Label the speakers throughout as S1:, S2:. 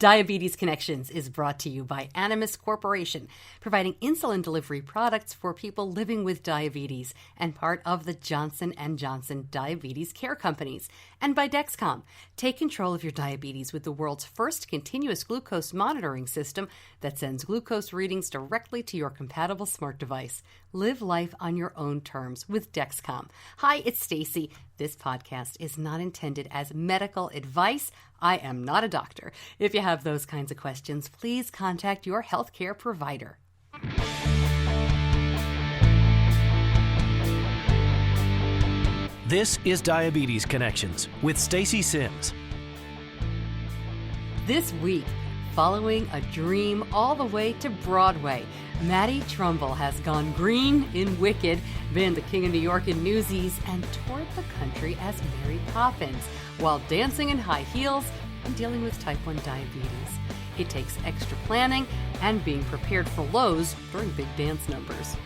S1: Diabetes Connections is brought to you by Animas Corporation, providing insulin delivery products for people living with diabetes and part of the Johnson & Johnson Diabetes Care Companies, and by Dexcom. Take control of your diabetes with the world's first continuous glucose monitoring system that sends glucose readings directly to your compatible smart device. Live life on your own terms with Dexcom. Hi, it's Stacy. This podcast is not intended as medical advice. I am not a doctor. If you have those kinds of questions, please contact your healthcare provider.
S2: This is Diabetes Connections with Stacy Sims.
S1: This week, following a dream all the way to Broadway, Maddy Trumble has gone green in Wicked, been the King of New York in Newsies, and toured the country as Mary Poppins, while dancing in high heels and dealing with type 1 diabetes. It takes extra planning and being prepared for lows during big dance numbers.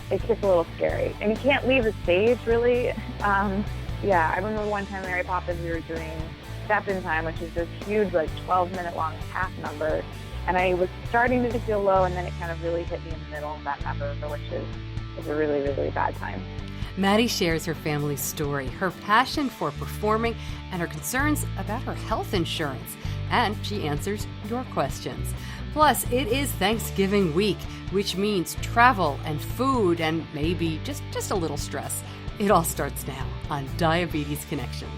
S3: It's just a little scary. And you can't leave the stage, really. I remember one time Mary Poppins, we were doing Step in Time, which is this huge, 12-minute long half number. And I was starting to feel low, and then it kind of really hit me in the middle of that number, which is a really, really bad time.
S1: Maddy shares her family's story, her passion for performing, and her concerns about her health insurance. And she answers your questions. Plus, it is Thanksgiving week, which means travel and food and maybe just a little stress. It all starts now on Diabetes Connections.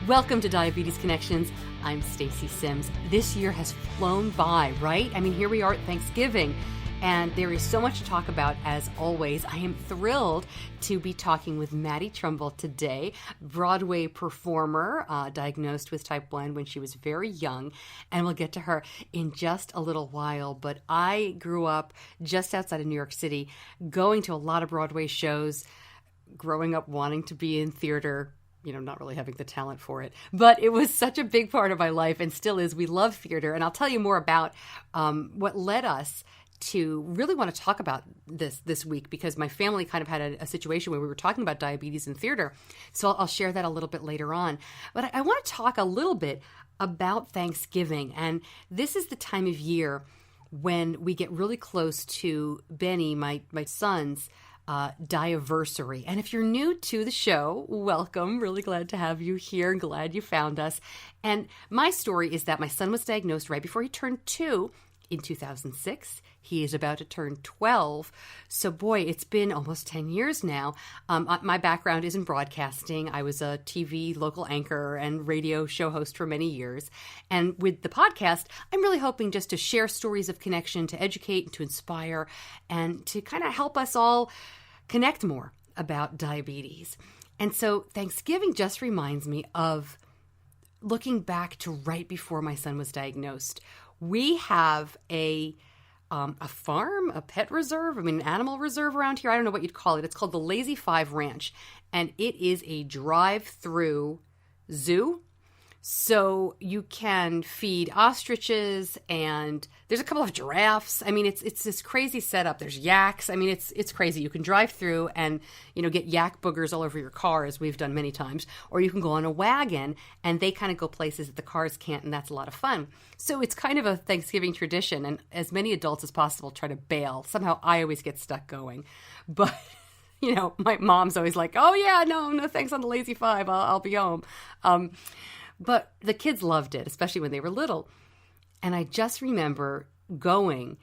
S1: Welcome to Diabetes Connections. I'm Stacy Sims. This year has flown by, right? I mean, here we are at Thanksgiving, and there is so much to talk about as always. I am thrilled to be talking with Maddy Trumble today, Broadway performer, diagnosed with type 1 when she was very young, and we'll get to her in just a little while. But I grew up just outside of New York City, going to a lot of Broadway shows, growing up wanting to be in theater, not really having the talent for it. But it was such a big part of my life and still is. We love theater. And I'll tell you more about what led us to really want to talk about this week, because my family kind of had a situation where we were talking about diabetes in theater. So I'll share that a little bit later on. But I want to talk a little bit about Thanksgiving. And this is the time of year when we get really close to Benny, my son's Diaversary. And if you're new to the show, welcome. Really glad to have you here. Glad you found us. And my story is that my son was diagnosed right before he turned 2 in 2006. He is about to turn 12. So boy, it's been almost 10 years now. My background is in broadcasting. I was a TV local anchor and radio show host for many years. And with the podcast, I'm really hoping just to share stories of connection, to educate and to inspire, and to kind of help us all connect more about diabetes. And so Thanksgiving just reminds me of looking back to right before my son was diagnosed. We have a farm, a pet reserve, an animal reserve around here. I don't know what you'd call it. It's called the Lazy 5 Ranch, and it is a drive-through zoo. So you can feed ostriches, and there's a couple of giraffes. I mean, it's this crazy setup. There's yaks. I mean, it's crazy. You can drive through and, get yak boogers all over your car, as we've done many times, or you can go on a wagon, and they kind of go places that the cars can't, and that's a lot of fun. So it's kind of a Thanksgiving tradition, and as many adults as possible try to bail. Somehow I always get stuck going. But my mom's always like, oh yeah, no thanks on the Lazy 5. I'll be home. But the kids loved it, especially when they were little. And I just remember going,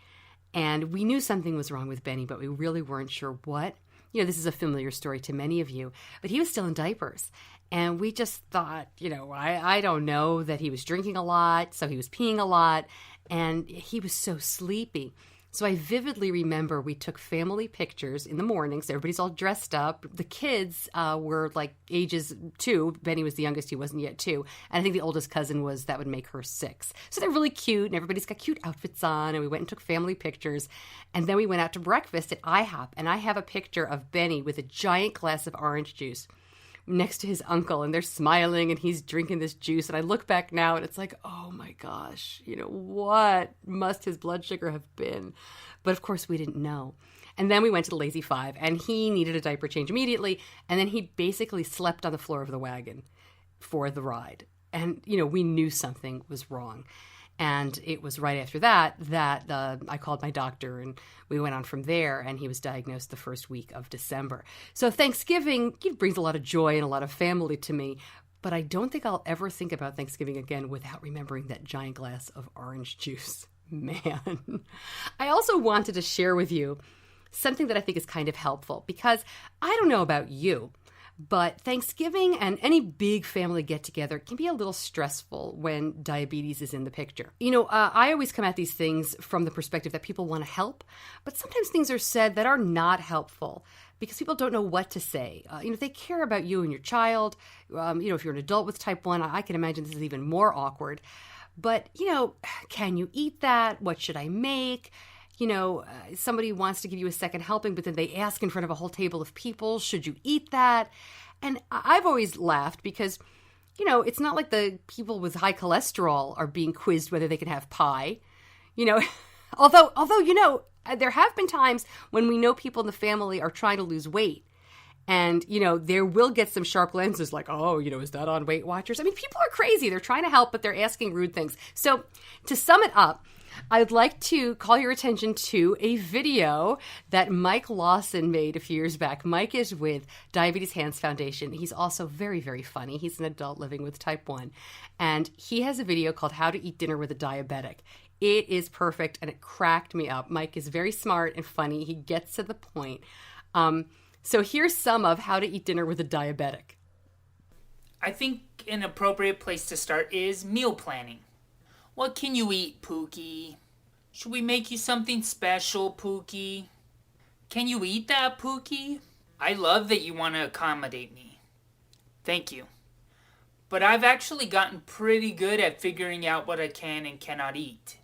S1: and we knew something was wrong with Benny, but we really weren't sure what. This is a familiar story to many of you, but he was still in diapers. And we just thought, I don't know, that he was drinking a lot, so he was peeing a lot, and he was so sleepy. So I vividly remember we took family pictures in the mornings. Everybody's all dressed up. The kids were ages 2. Benny was the youngest. He wasn't yet 2. And I think the oldest cousin that would make her 6. So they're really cute, and everybody's got cute outfits on. And we went and took family pictures. And then we went out to breakfast at IHOP. And I have a picture of Benny with a giant glass of orange juice next to his uncle, and they're smiling, and he's drinking this juice. And I look back now, and it's like, oh my gosh, what must his blood sugar have been? But of course we didn't know. And then we went to the Lazy 5, and he needed a diaper change immediately, and then he basically slept on the floor of the wagon for the ride. And, we knew something was wrong. And it was right after that I called my doctor, and we went on from there, and he was diagnosed the first week of December. So Thanksgiving brings a lot of joy and a lot of family to me, but I don't think I'll ever think about Thanksgiving again without remembering that giant glass of orange juice. Man. I also wanted to share with you something that I think is kind of helpful, because I don't know about you, but Thanksgiving and any big family get-together can be a little stressful when diabetes is in the picture. I always come at these things from the perspective that people want to help, but sometimes things are said that are not helpful because people don't know what to say. They care about you and your child. If you're an adult with type 1, I can imagine this is even more awkward. But, can you eat that? What should I make? Somebody wants to give you a second helping, but then they ask in front of a whole table of people, should you eat that? And I've always laughed because, it's not like the people with high cholesterol are being quizzed whether they can have pie. Although, there have been times when we know people in the family are trying to lose weight. And, there will get some sharp lenses like, oh, is that on Weight Watchers? I mean, people are crazy. They're trying to help, but they're asking rude things. So to sum it up, I'd like to call your attention to a video that Mike Lawson made a few years back. Mike is with Diabetes Hands Foundation. He's also very, very funny. He's an adult living with type 1. And he has a video called How to Eat Dinner with a Diabetic. It is perfect, and it cracked me up. Mike is very smart and funny. He gets to the point. So here's some of How to Eat Dinner with a Diabetic.
S4: I think an appropriate place to start is meal planning. What can you eat, Pookie? Should we make you something special, Pookie? Can you eat that, Pookie? I love that you want to accommodate me. Thank you. But I've actually gotten pretty good at figuring out what I can and cannot eat.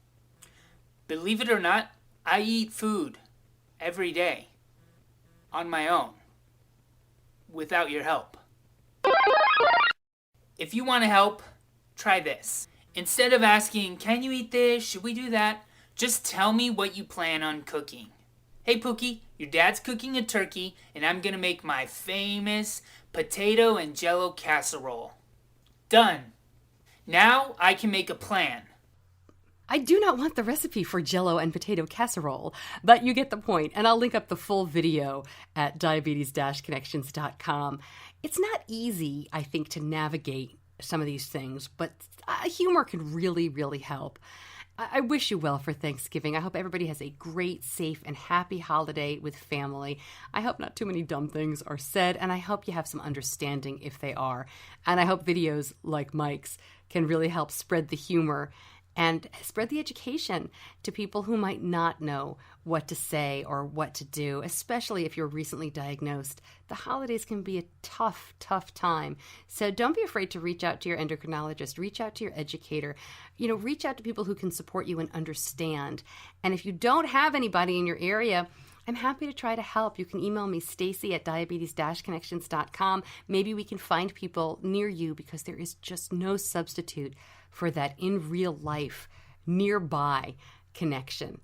S4: Believe it or not, I eat food every day on my own without your help. If you want to help, try this. Instead of asking, can you eat this? Should we do that? Just tell me what you plan on cooking. Hey, Pookie, your dad's cooking a turkey, and I'm going to make my famous potato and jello casserole. Done. Now I can make a plan.
S1: I do not want the recipe for jello and potato casserole, but you get the point, and I'll link up the full video at diabetes-connections.com. It's not easy, I think, to navigate some of these things, but humor can really, really help. I wish you well for Thanksgiving. I hope everybody has a great, safe, and happy holiday with family. I hope not too many dumb things are said, and I hope you have some understanding if they are. And I hope videos like Mike's can really help spread the humor and spread the education to people who might not know what to say or what to do, especially if you're recently diagnosed. The holidays can be a tough, tough time. So don't be afraid to reach out to your endocrinologist, reach out to your educator, reach out to people who can support you and understand. And if you don't have anybody in your area, I'm happy to try to help. You can email me, Stacy at diabetes-connections.com. Maybe we can find people near you, because there is just no substitute for that in real life, nearby connection.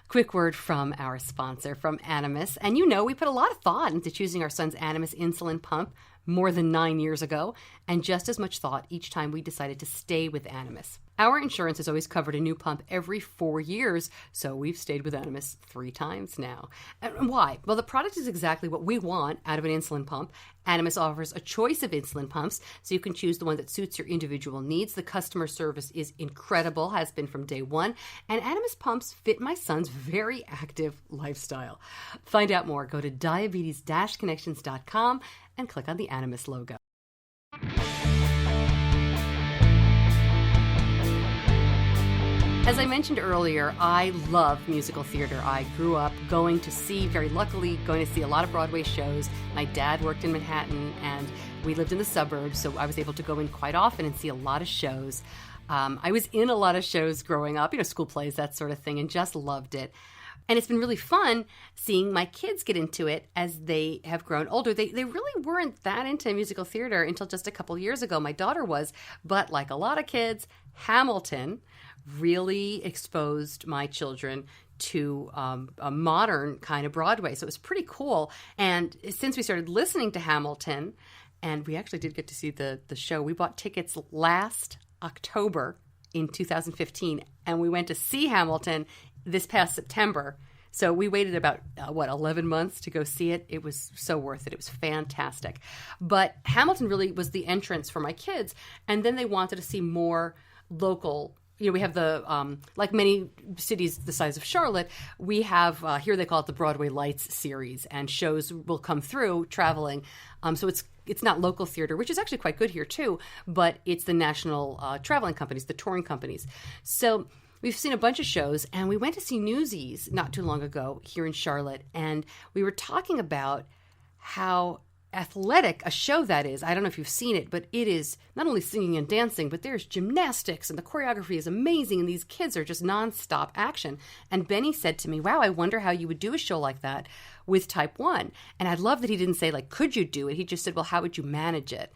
S1: Quick word from our sponsor, from Animas. And we put a lot of thought into choosing our son's Animas insulin pump more than 9 years ago, and just as much thought each time we decided to stay with Animas. Our insurance has always covered a new pump every 4 years, so we've stayed with Animas 3 times now. And why? Well, the product is exactly what we want out of an insulin pump. Animas offers a choice of insulin pumps, so you can choose the one that suits your individual needs. The customer service is incredible, has been from day one, and Animas pumps fit my son's very active lifestyle. Find out more. Go to diabetes-connections.com and click on the Animas logo. As I mentioned earlier, I love musical theater. I grew up very luckily, going to see a lot of Broadway shows. My dad worked in Manhattan, and we lived in the suburbs, so I was able to go in quite often and see a lot of shows. I was in a lot of shows growing up, school plays, that sort of thing, and just loved it. And it's been really fun seeing my kids get into it as they have grown older. They really weren't that into musical theater until just a couple years ago. My daughter was, but like a lot of kids, Hamilton really exposed my children to a modern kind of Broadway. So it was pretty cool. And since we started listening to Hamilton, And we actually did get to see the show. We bought tickets last October in 2015, and we went to see Hamilton this past September. So we waited about, 11 months to go see it. It was so worth it. It was fantastic. But Hamilton really was the entrance for my kids. And then they wanted to see more local. We have the, like many cities the size of Charlotte, we have, here they call it the Broadway Lights series, and shows will come through traveling. So it's not local theater, which is actually quite good here too, but it's the national traveling companies, the touring companies. So we've seen a bunch of shows, and we went to see Newsies not too long ago here in Charlotte, and we were talking about how athletic a show that is. I don't know if you've seen it, but it is not only singing and dancing, but there's gymnastics, and the choreography is amazing, and these kids are just nonstop action. And Benny said to me, wow, I wonder how you would do a show like that with type 1. And I love that he didn't say, like, could you do it? He just said, well, how would you manage it?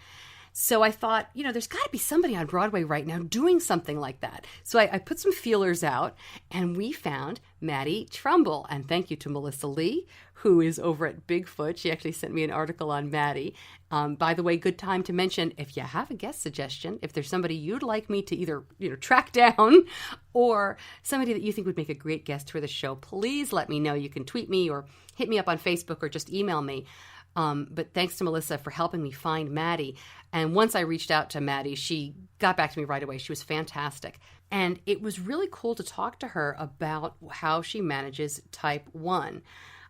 S1: So I thought, there's got to be somebody on Broadway right now doing something like that. So I put some feelers out, and we found Maddy Trumble. And thank you to Melissa Lee, who is over at Bigfoot. She actually sent me an article on Maddy. By the way, good time to mention, if you have a guest suggestion, if there's somebody you'd like me to either track down or somebody that you think would make a great guest for the show, please let me know. You can tweet me or hit me up on Facebook or just email me. But thanks to Melissa for helping me find Maddy. And once I reached out to Maddy, she got back to me right away. She was fantastic. And it was really cool to talk to her about how she manages type 1,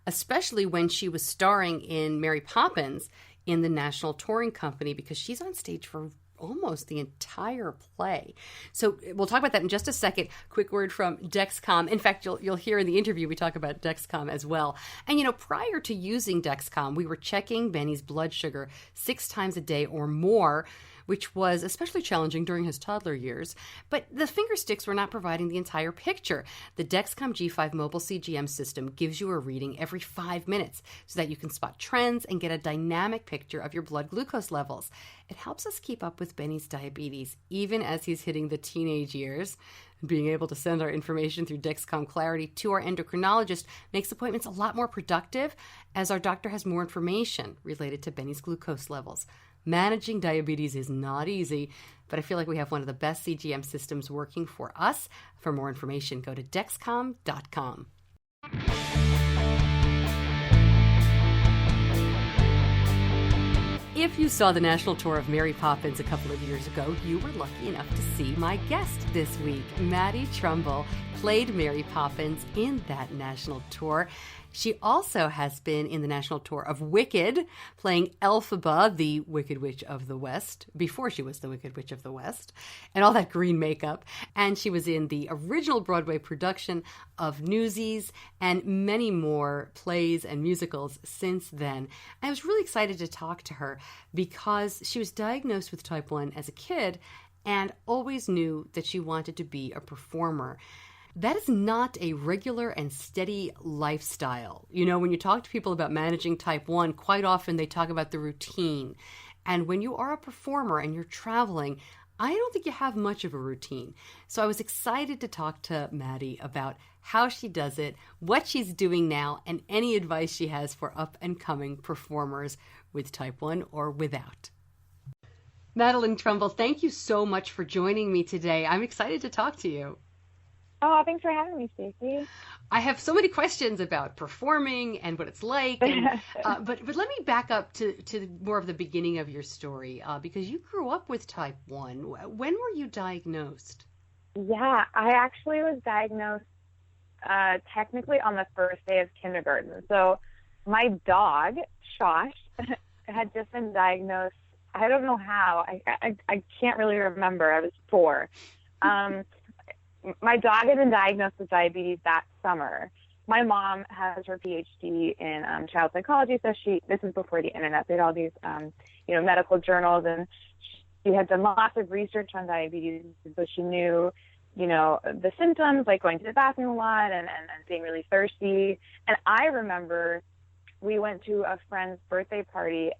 S1: especially when she was starring in Mary Poppins in the National Touring Company, because she's on stage for almost the entire play. So we'll talk about that in just a second. Quick word from Dexcom. In fact, you'll hear in the interview we talk about Dexcom as well. And prior to using Dexcom, we were checking Benny's blood sugar 6 times a day or more, which was especially challenging during his toddler years. But the finger sticks were not providing the entire picture. The Dexcom G5 mobile CGM system gives you a reading every 5 minutes so that you can spot trends and get a dynamic picture of your blood glucose levels. It helps us keep up with Benny's diabetes, even as he's hitting the teenage years. Being able to send our information through Dexcom Clarity to our endocrinologist makes appointments a lot more productive, as our doctor has more information related to Benny's glucose levels. Managing diabetes is not easy, but I feel like we have one of the best CGM systems working for us. For more information, go to Dexcom.com. If you saw the national tour of Mary Poppins a couple of years ago, you were lucky enough to see my guest this week. Maddy Trumble played Mary Poppins in that national tour. She also has been in the national tour of Wicked, playing Elphaba, the Wicked Witch of the West, before she was the Wicked Witch of the West, and all that green makeup. And she was in the original Broadway production of Newsies and many more plays and musicals since then. I was really excited to talk to her because she was diagnosed with type 1 as a kid and always knew that she wanted to be a performer. That is not a regular and steady lifestyle. When you talk to people about managing type 1, quite often they talk about the routine. And when you are a performer and you're traveling, I don't think you have much of a routine. So I was excited to talk to Maddy about how she does it, what she's doing now, and any advice she has for up-and-coming performers with type 1 or without. Maddy Trumble, thank you so much for joining me today. I'm excited to talk to you.
S3: Oh, thanks for having me, Stacey.
S1: I have so many questions about performing and what it's like, and, but let me back up to more of the beginning of your story, because you grew up with type 1. When were you diagnosed?
S3: Yeah, I actually was diagnosed technically on the first day of kindergarten. So my dog, Shosh, had just been diagnosed. I don't know how. I can't really remember. I was 4. My dog had been diagnosed with diabetes that summer. My mom has her PhD in child psychology, so this is before the internet. They had all these, medical journals, and she had done lots of research on diabetes, so she knew, the symptoms, like going to the bathroom a lot and being really thirsty. And I remember we went to a friend's birthday party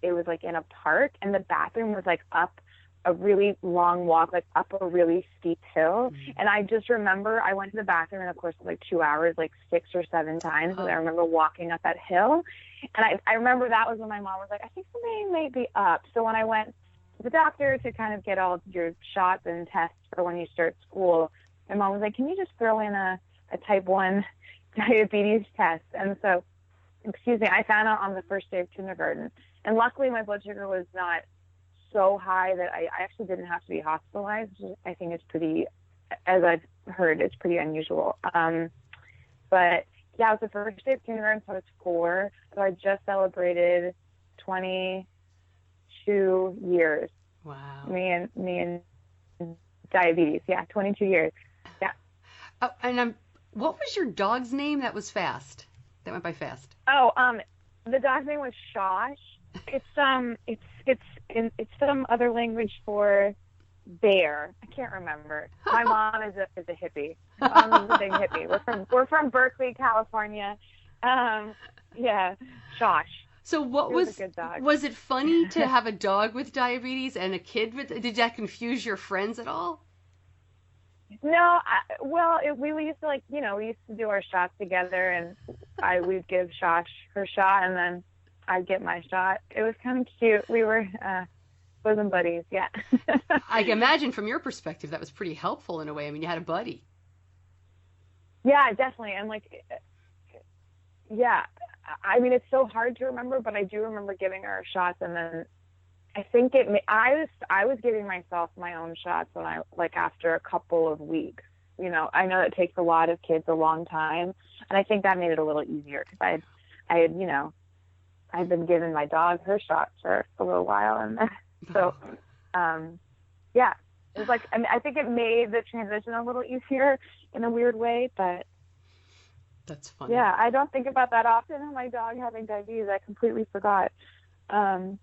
S3: it was like in a park, and the bathroom was like up a really long walk, like up a really steep hill. And I just remember I went to the bathroom in the course of like 2 hours, like 6 or 7 times. And I remember walking up that hill. And I remember that was when my mom was like, I think something may be up. So when I went to the doctor to kind of get all your shots and tests for when you start school, my mom was like, can you just throw in a type 1 diabetes test? And so, I found out on the first day of kindergarten. And luckily my blood sugar was not so high that I actually didn't have to be hospitalized. I think it's pretty, as I've heard, it's pretty unusual. But yeah, it was the first day of kindergarten, so I was 4. So I just celebrated 22 years.
S1: Wow.
S3: Me and diabetes. Yeah, 22 years. Yeah.
S1: Oh, and what was your dog's name? That was fast. That went by fast.
S3: Oh, the dog's name was Shosh. It's some other language for bear. I can't remember. My mom is a hippie. My mom is a big hippie. We're from Berkeley, California. Yeah, Shosh.
S1: So what was
S3: a good dog.
S1: Was it funny to have a dog with diabetes and a kid with? Did that confuse your friends at all?
S3: No, we used to we used to do our shots together, and we'd give Shosh her shot, and then I'd get my shot. It was kind of cute. We were bosom buddies, yeah.
S1: I can imagine from your perspective that was pretty helpful in a way. I mean, you had a buddy.
S3: Yeah, definitely, and yeah. I mean, it's so hard to remember, but I do remember giving her shots, and then I think I was giving myself my own shots when after a couple of weeks. I know it takes a lot of kids a long time, and I think that made it a little easier because I'd been giving my dog her shots for a little while, and so yeah, it was I think it made the transition a little easier in a weird way, but.
S1: That's funny.
S3: Yeah, I don't think about that often. My dog having diabetes, I completely forgot. Yeah.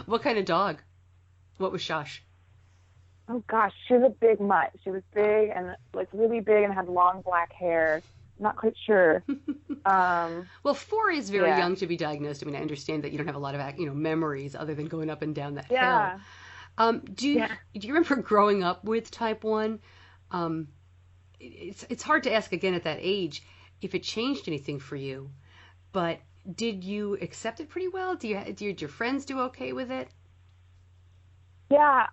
S1: What kind of dog? What was Shosh?
S3: Oh gosh, she was a big mutt. She was big and really big and had long black hair. Not quite sure.
S1: Well, 4 is very young to be diagnosed. I mean, I understand that you don't have a lot of memories other than going up and down that hill. Do you remember growing up with type 1? It's hard to ask again at that age if it changed anything for you, but did you accept it pretty well? Did your friends do okay with it?
S3: Yeah,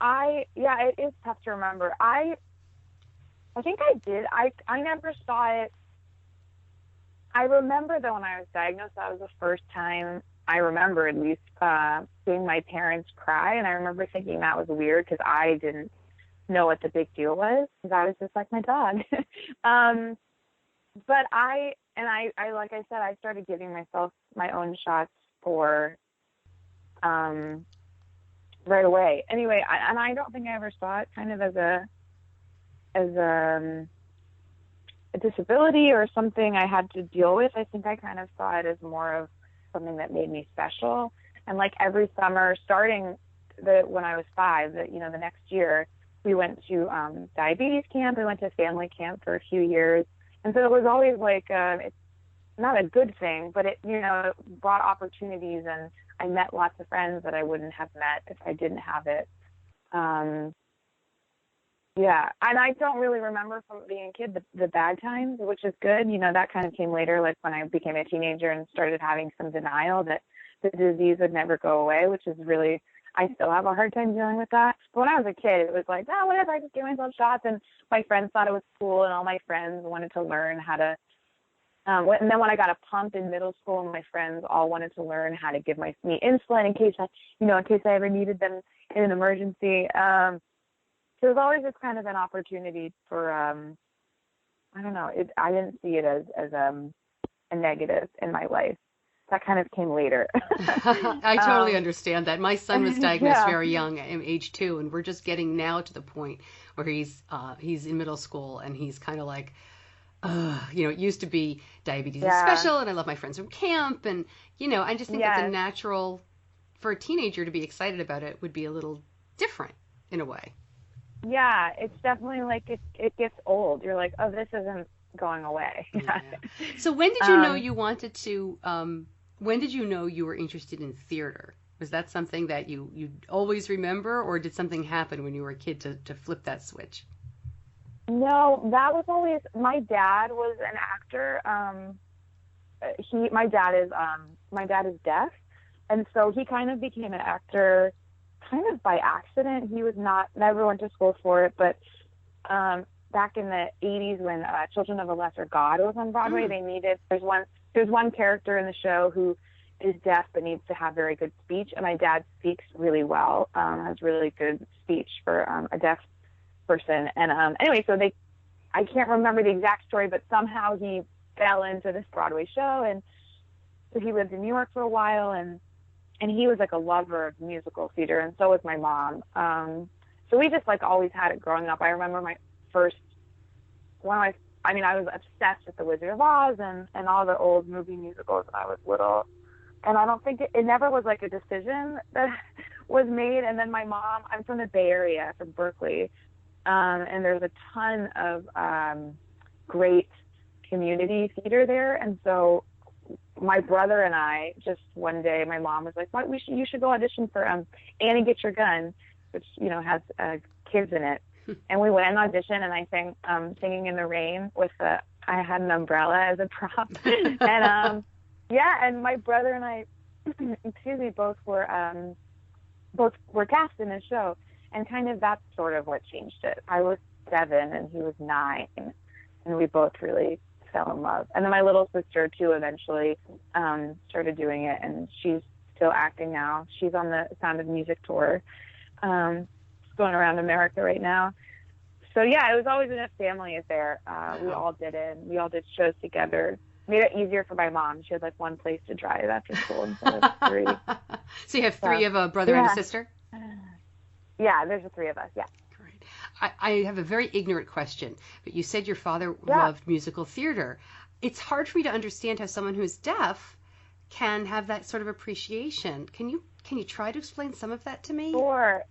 S3: it is tough to remember. I think I did. I never saw it. I remember though when I was diagnosed, that was the first time I remember at least seeing my parents cry, and I remember thinking that was weird because I didn't know what the big deal was because I was just like my dog. But I like I said, I started giving myself my own shots for right away. Anyway, I don't think I ever saw it kind of as a disability or something I had to deal with. I think I kind of saw it as more of something that made me special. And every summer, starting when I was 5, the next year, we went to diabetes camp. We went to family camp for a few years. And so it was always it's not a good thing, but it brought opportunities, and I met lots of friends that I wouldn't have met if I didn't have it. Yeah. And I don't really remember from being a kid the bad times, which is good. That kind of came later, when I became a teenager and started having some denial that the disease would never go away, which is really, I still have a hard time dealing with that. But when I was a kid, it was whatever, I just give myself shots. And my friends thought it was cool, and all my friends wanted to learn how to, and then when I got a pump in middle school, my friends all wanted to learn how to give me insulin in case I ever needed them in an emergency. So it was always just kind of an opportunity for, I don't know, I didn't see it as a negative in my life. That kind of came later.
S1: I totally understand that. My son was diagnosed very young, at age 2, and we're just getting now to the point where he's in middle school, and he's kind of like, it used to be diabetes is special, and I love my friends from camp, and I just think it's a natural for a teenager to be excited about it would be a little different in a way.
S3: Yeah, it's definitely it gets old. You're like, oh, this isn't going away.
S1: Yeah. So when did you know you wanted to? When did you know you were interested in theater? Was that something that you always remember, or did something happen when you were a kid to flip that switch?
S3: No, that was always, my dad was an actor. My dad is deaf. And so he kind of became an actor kind of by accident. He was never went to school for it, but back in the 80s when Children of a Lesser God was on Broadway, there's one character in the show who is deaf but needs to have very good speech, and my dad speaks really well, has really good speech for a deaf person. And anyway, so I can't remember the exact story, but somehow he fell into this Broadway show, and so he lived in New York for a while, and he was like a lover of musical theater, and so was my mom. So we just like always had it growing up. I remember my first I was obsessed with The Wizard of Oz and all the old movie musicals when I was little. And I don't think it never was like a decision that was made. And then my mom, I'm from the Bay Area, from Berkeley, and there's a ton of great community theater there. And so my brother and I, just one day, my mom was like, you should go audition for Annie Get Your Gun, which, has kids in it. And we went and auditioned, and I sang Singing in the Rain I had an umbrella as a prop. And and my brother and I, both were cast in the show. And kind of that's sort of what changed it. I was 7 and he was 9, and we both really fell in love. And then my little sister too eventually started doing it, and she's still acting now. She's on the Sound of Music tour, going around America right now. So yeah, it was always in a family affair. We all did it. We all did shows together. Made it easier for my mom. She had like one place to drive after school instead of 3.
S1: So you have 3 of a brother and a sister?
S3: Yeah, there's the 3 of us. Yeah.
S1: Great. I have a very ignorant question, but you said your father loved musical theater. It's hard for me to understand how someone who is deaf can have that sort of appreciation. Can you try to explain some of that to me?
S3: Sure.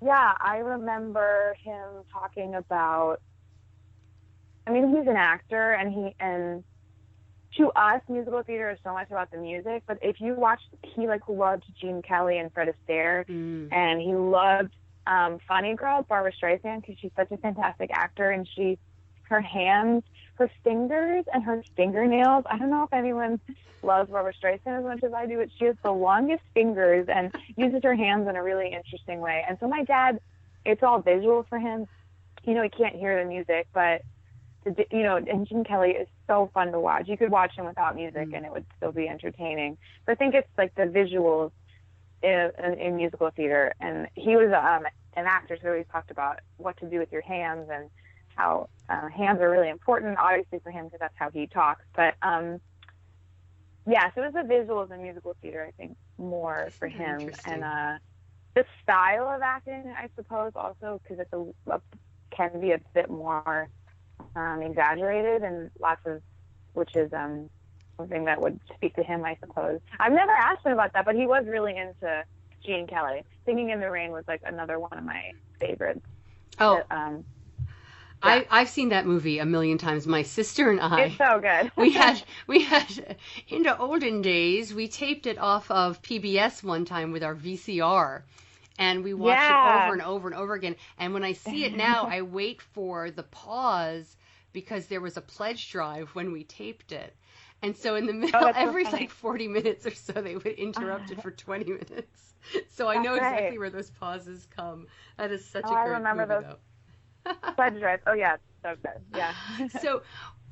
S3: Yeah, I remember him talking about, he's an actor, and to us, musical theater is so much about the music, but if you watch, he loved Gene Kelly and Fred Astaire, and he loved Funny Girl, Barbara Streisand, because she's such a fantastic actor, and her hands, her fingers, and her fingernails, I don't know if anyone loves Barbara Streisand as much as I do, but she has the longest fingers and uses her hands in a really interesting way. And so my dad, it's all visual for him. He can't hear the music, but, and Gene Kelly is so fun to watch. You could watch him without music and it would still be entertaining. But I think it's like the visuals in musical theater. And he was an actor, so he always talked about what to do with your hands and how hands are really important, obviously for him, because that's how he talks. But so it was the visuals in musical theater, I think, more for him. And the style of acting, I suppose, also, because it can be a bit more exaggerated, and which is something that would speak to him, I suppose. I've never asked him about that, but he was really into Gene Kelly. Singing in the Rain was like another one of my favorites.
S1: Oh, I've seen that movie a million times. My sister and I.
S3: It's so good.
S1: we had in the olden days, we taped it off of PBS one time with our VCR, and we watched it over and over and over again. And when I see it now, I wait for the pause because there was a pledge drive when we taped it. And so in the middle, every like 40 minutes or so, they would interrupt it for 20 minutes. So I know exactly where those pauses come. That is such a great movie. I remember those
S3: pledge drives. Oh, yeah. So good. Yeah.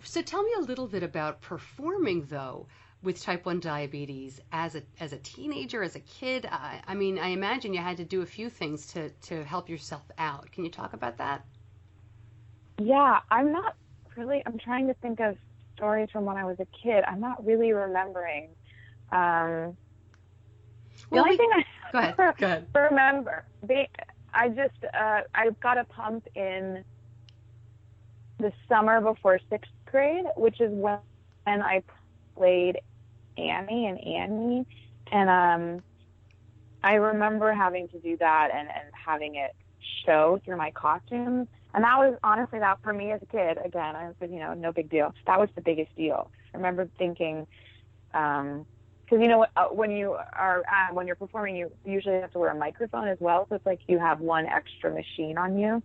S1: So tell me a little bit about performing, though, with type 1 diabetes as a teenager, as a kid. I imagine you had to do a few things to help yourself out. Can you talk about that?
S3: Yeah, I'm trying to think of stories from when I was a kid. I'm not really remembering. The only thing
S1: go ahead.
S3: remember, I got a pump in the summer before 6th grade, which is when I played Annie in Annie. And I remember having to do that and having it show through my costumes. And that was honestly, that for me as a kid, again, I was, no big deal. That was the biggest deal. I remember thinking, because you know when you're performing, you usually have to wear a microphone as well, so it's like you have one extra machine on you.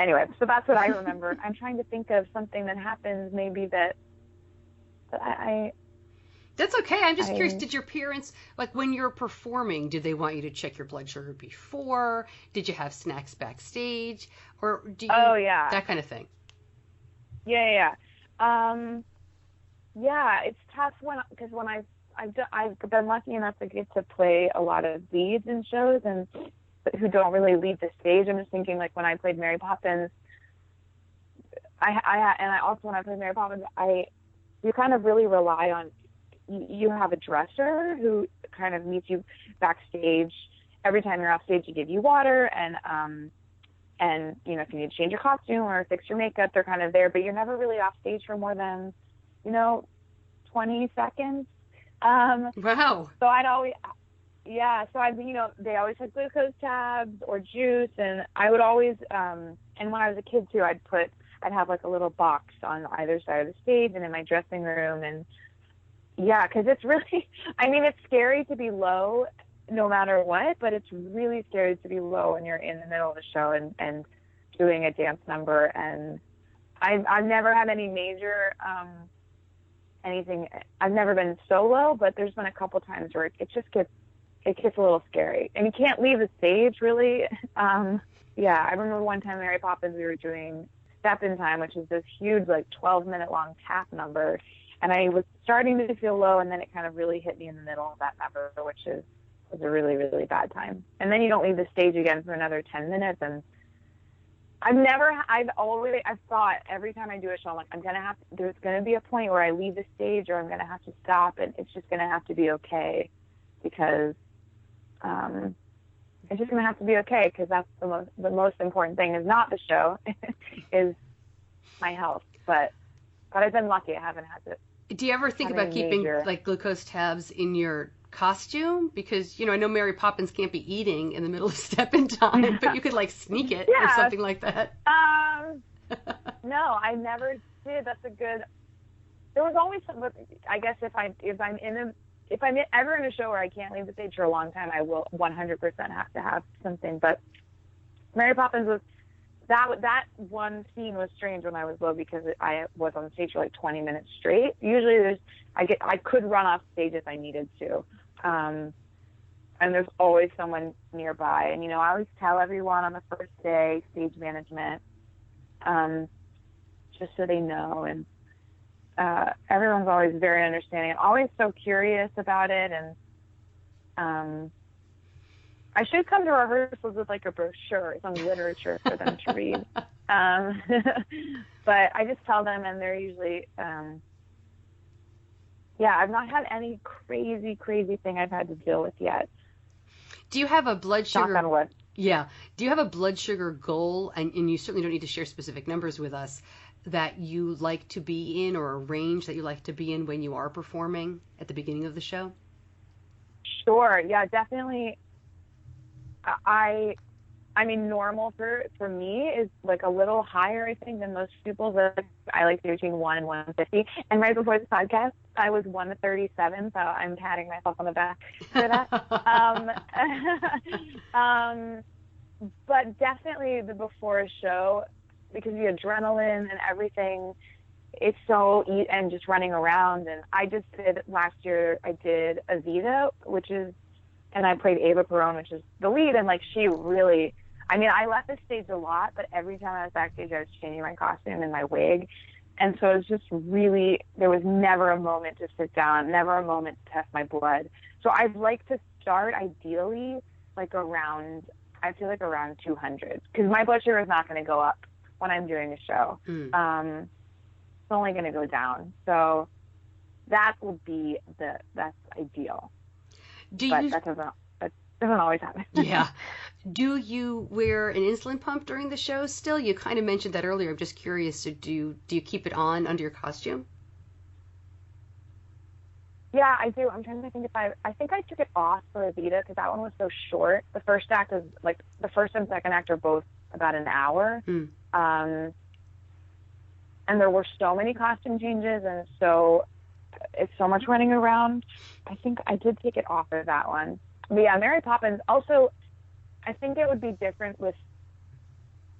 S3: Anyway, so that's what I remember. I'm trying to think of something that happens maybe that I
S1: That's okay. I'm just curious, did your parents, like when you're performing, did they want you to check your blood sugar before? Did you have snacks backstage? Or do you, that kind of thing?
S3: Yeah. Yeah, it's tough because when I've been lucky enough to get to play a lot of leads in shows and who don't really lead the stage. I'm just thinking, like when I played Mary Poppins, I also when I played Mary Poppins, you kind of really rely on, you have a dresser who kind of meets you backstage every time you're off stage to give you water and you know, if you need to change your costume or fix your makeup, they're kind of there, but you're never really off stage for more than, 20 seconds.
S1: Wow.
S3: So they always had glucose tabs or juice, and I would always, and when I was a kid too, I'd have like a little box on either side of the stage and in my dressing room, and because it's really, it's scary to be low no matter what, but it's really scary to be low when you're in the middle of the show and doing a dance number. And I've never had any major, anything. I've never been so low, but there's been a couple times where it gets a little scary, and you can't leave the stage really. I remember one time Mary Poppins, we were doing Step in Time, which is this huge, like 12-minute long tap number. And I was starting to feel low, and then it kind of really hit me in the middle of that number, which was a really, really bad time. And then you don't leave the stage again for another 10 minutes. And I've thought every time I do a show, I'm like, there's going to be a point where I leave the stage or I'm going to have to stop, and it's just going to have to be okay, because it's just going to have to be okay, because that's the most important thing is not the show, is my health. But I've been lucky. I haven't had to.
S1: Do you ever think about keeping like glucose tabs in your costume? Because, I know Mary Poppins can't be eating in the middle of Step in Time, but you could like sneak it or something like that.
S3: No, I never did. That's a good. There was always some. I guess if I'm ever in a show where I can't leave the stage for a long time, I will 100% have to have something. But Mary Poppins was. That one scene was strange when I was low, because I was on stage for like 20 minutes straight. Usually I could run off stage if I needed to. And there's always someone nearby. And, I always tell everyone on the first day, stage management, just so they know. And everyone's always very understanding and always so curious about it. And I should come to rehearsals with like a brochure, some literature for them to read. But I just tell them, and they're usually, I've not had any crazy thing I've had to deal with yet.
S1: Do you have a blood sugar?
S3: Knock on wood.
S1: Yeah. Do you have a blood sugar goal? And you certainly don't need to share specific numbers with us, that you like to be in, or a range that you like to be in when you are performing at the beginning of the show?
S3: Sure. Yeah, definitely. Normal for me is like a little higher, I think, than most people. I like to be between 1 and 150. And right before this podcast, I was 137, so I'm patting myself on the back for that. But definitely the before a show, because the adrenaline and everything, it's so and just running around. And last year I did Evita, and I played Ava Perón, which is the lead, and like she really, I left the stage a lot, but every time I was backstage, I was changing my costume and my wig, and so it was just really, there was never a moment to sit down, never a moment to test my blood. So I'd like to start ideally like around 200, because my blood sugar is not going to go up when I'm doing a show. It's only going to go down. So that would be that's ideal. That doesn't always happen.
S1: Yeah. Do you wear an insulin pump during the show still? You kind of mentioned that earlier. I'm just curious. So do you keep it on under your costume?
S3: Yeah, I do. I'm trying to think I think I took it off for Evita, because that one was so short. The first act is like, the first and second act are both about an hour. And there were so many costume changes, and so it's so much running around. I think I did take it off of that one. But yeah, Mary Poppins. Also, I think it would be different with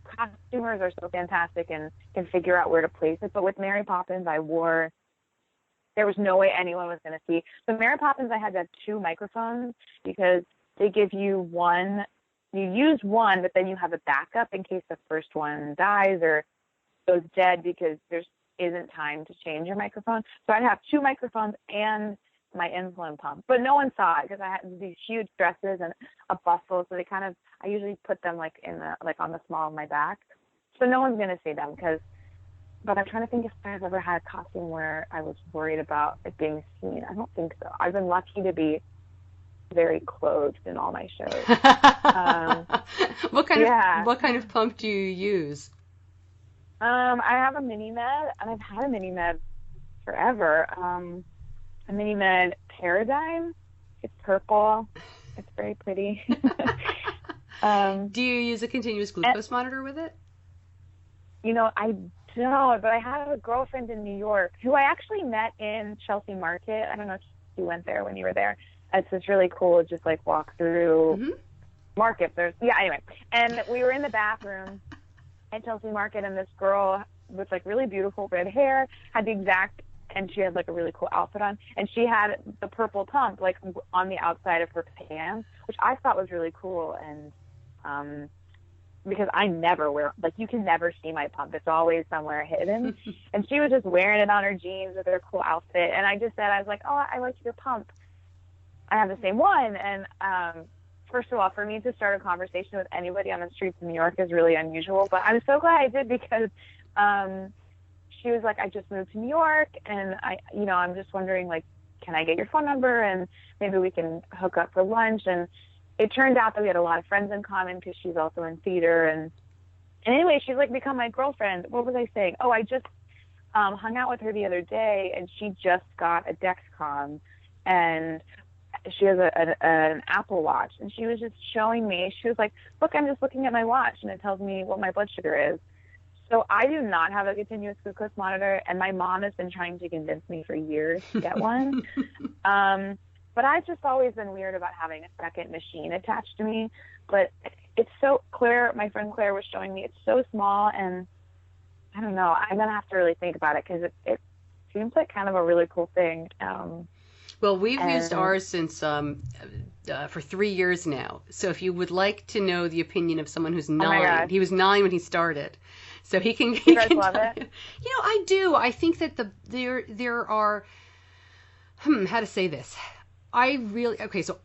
S3: costumers are so fantastic and can figure out where to place it. But with Mary Poppins, there was no way anyone was going to see. So Mary Poppins, I had to have 2 microphones because they give you one. You use one, but then you have a backup in case the first one dies or goes dead because there isn't time to change your microphone. So I'd have 2 microphones and my insulin pump, but no one saw it because I had these huge dresses and a bustle. So I usually put them like on the small of my back. So no one's going to see them but I'm trying to think if I've ever had a costume where I was worried about it being seen. I don't think so. I've been lucky to be very clothed in all my shows.
S1: What kind of pump do you use?
S3: I have a Mini Med, and I've had a Mini Med forever. A Mini Med Paradigm. It's purple. It's very pretty.
S1: Do you use a continuous glucose monitor with it?
S3: I don't, but I have a girlfriend in New York who I actually met in Chelsea Market. I don't know if you went there when you were there. It's just really cool to just like walk through Market. Anyway. And we were in the bathroom at Chelsea Market, and this girl with like really beautiful red hair and she had like a really cool outfit on, and she had the purple pump like on the outside of her pants, which I thought was really cool. And because I never wear, like, you can never see my pump. It's always somewhere hidden. And she was just wearing it on her jeans with her cool outfit. And I just said, I was like, oh, I like your pump. I have the same one. And first of all, for me to start a conversation with anybody on the streets of New York is really unusual. But I'm so glad I did because she was like, I just moved to New York. And I'm just wondering, like, can I get your phone number? And maybe we can hook up for lunch. And it turned out that we had a lot of friends in common because she's also in theater. And anyway, she's like become my girlfriend. What was I saying? Oh, I just hung out with her the other day, and she just got a Dexcom, and she has an Apple Watch. And she was just showing me. She was like, look, I'm just looking at my watch, and it tells me what my blood sugar is. So I do not have a continuous glucose monitor, and my mom has been trying to convince me for years to get one. But I've just always been weird about having a second machine attached to me. But it's so clear. My friend Claire was showing me it's so small, and I don't know. I'm going to have to really think about it because it seems like kind of a really cool thing.
S1: Well, we've used ours since for 3 years now. So if you would like to know the opinion of someone who's 9, he was 9 when he started. So he can.
S3: You guys love it?
S1: I do. I think that there are. How to say this? So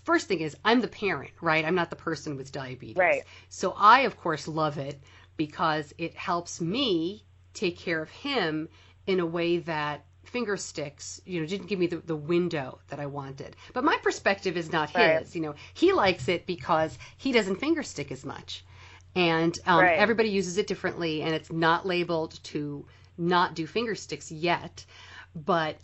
S1: first thing is I'm the parent, right? I'm not the person with diabetes.
S3: Right.
S1: So I, of course, love it because it helps me take care of him in a way that finger sticks, didn't give me the window that I wanted. But my perspective is not his. He likes it because he doesn't finger stick as much. And everybody uses it differently, and it's not labeled to not do finger sticks yet. But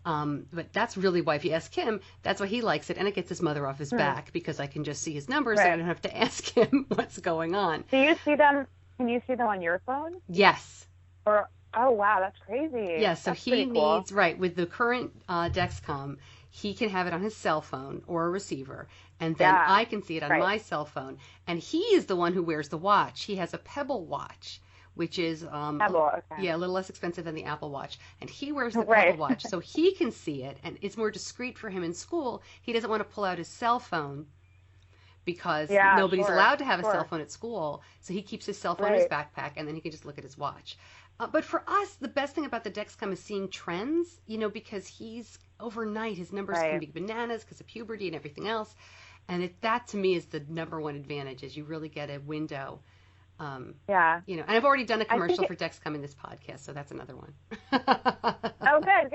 S1: that's really why, if you ask him, that's why he likes it, and it gets his mother off his back because I can just see his numbers, so I don't have to ask him what's going on.
S3: Do you see them? Can you see them on your phone?
S1: Yes.
S3: Oh wow, that's crazy.
S1: Yeah, so he needs with the current Dexcom, he can have it on his cell phone or a receiver, and then I can see it on my cell phone. And he is the one who wears the watch. He has a Pebble watch, which is a little less expensive than the Apple Watch, and he wears the Pebble Watch, so he can see it, and it's more discreet for him in school. He doesn't want to pull out his cell phone because nobody's allowed to have a cell phone at school, so he keeps his cell phone in his backpack, and then he can just look at his watch. But for us, the best thing about the Dexcom is seeing trends, because he's overnight, his numbers can be bananas because of puberty and everything else, and that to me is the number one advantage, is you really get a window. And I've already done a commercial for Dexcom in this podcast, so that's another one.
S3: Oh, good.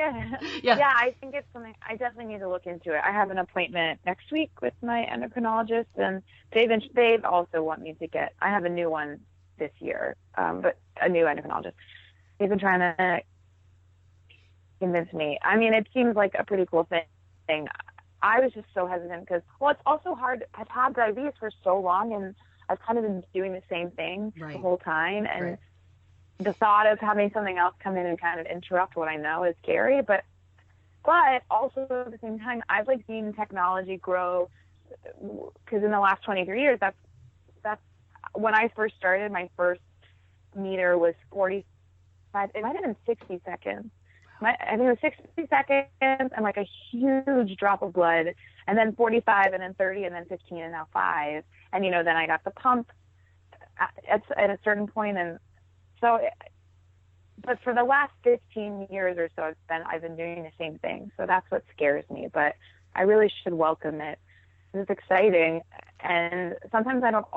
S3: Yeah, I think it's something I definitely need to look into it. I have an appointment next week with my endocrinologist, and they've also want me to get. I have a new one this year, but a new endocrinologist. They've been trying to convince me. I mean, it seems like a pretty cool thing. I was just so hesitant because, it's also hard. I've had diabetes for so long, and I've kind of been doing the same thing the whole time, and the thought of having something else come in and kind of interrupt what I know is scary, but But also at the same time, I've like seen technology grow, because in the last 23 years, that's when I first started. My first meter was 45. It might have been 60 seconds. I think it was 60 seconds and like a huge drop of blood, and then 45, and then 30, and then 15, and now 5. And then I got the pump at a certain point, and so. But for the last 15 years or so, I've been doing the same thing. So that's what scares me. But I really should welcome it. It's exciting. And sometimes I don't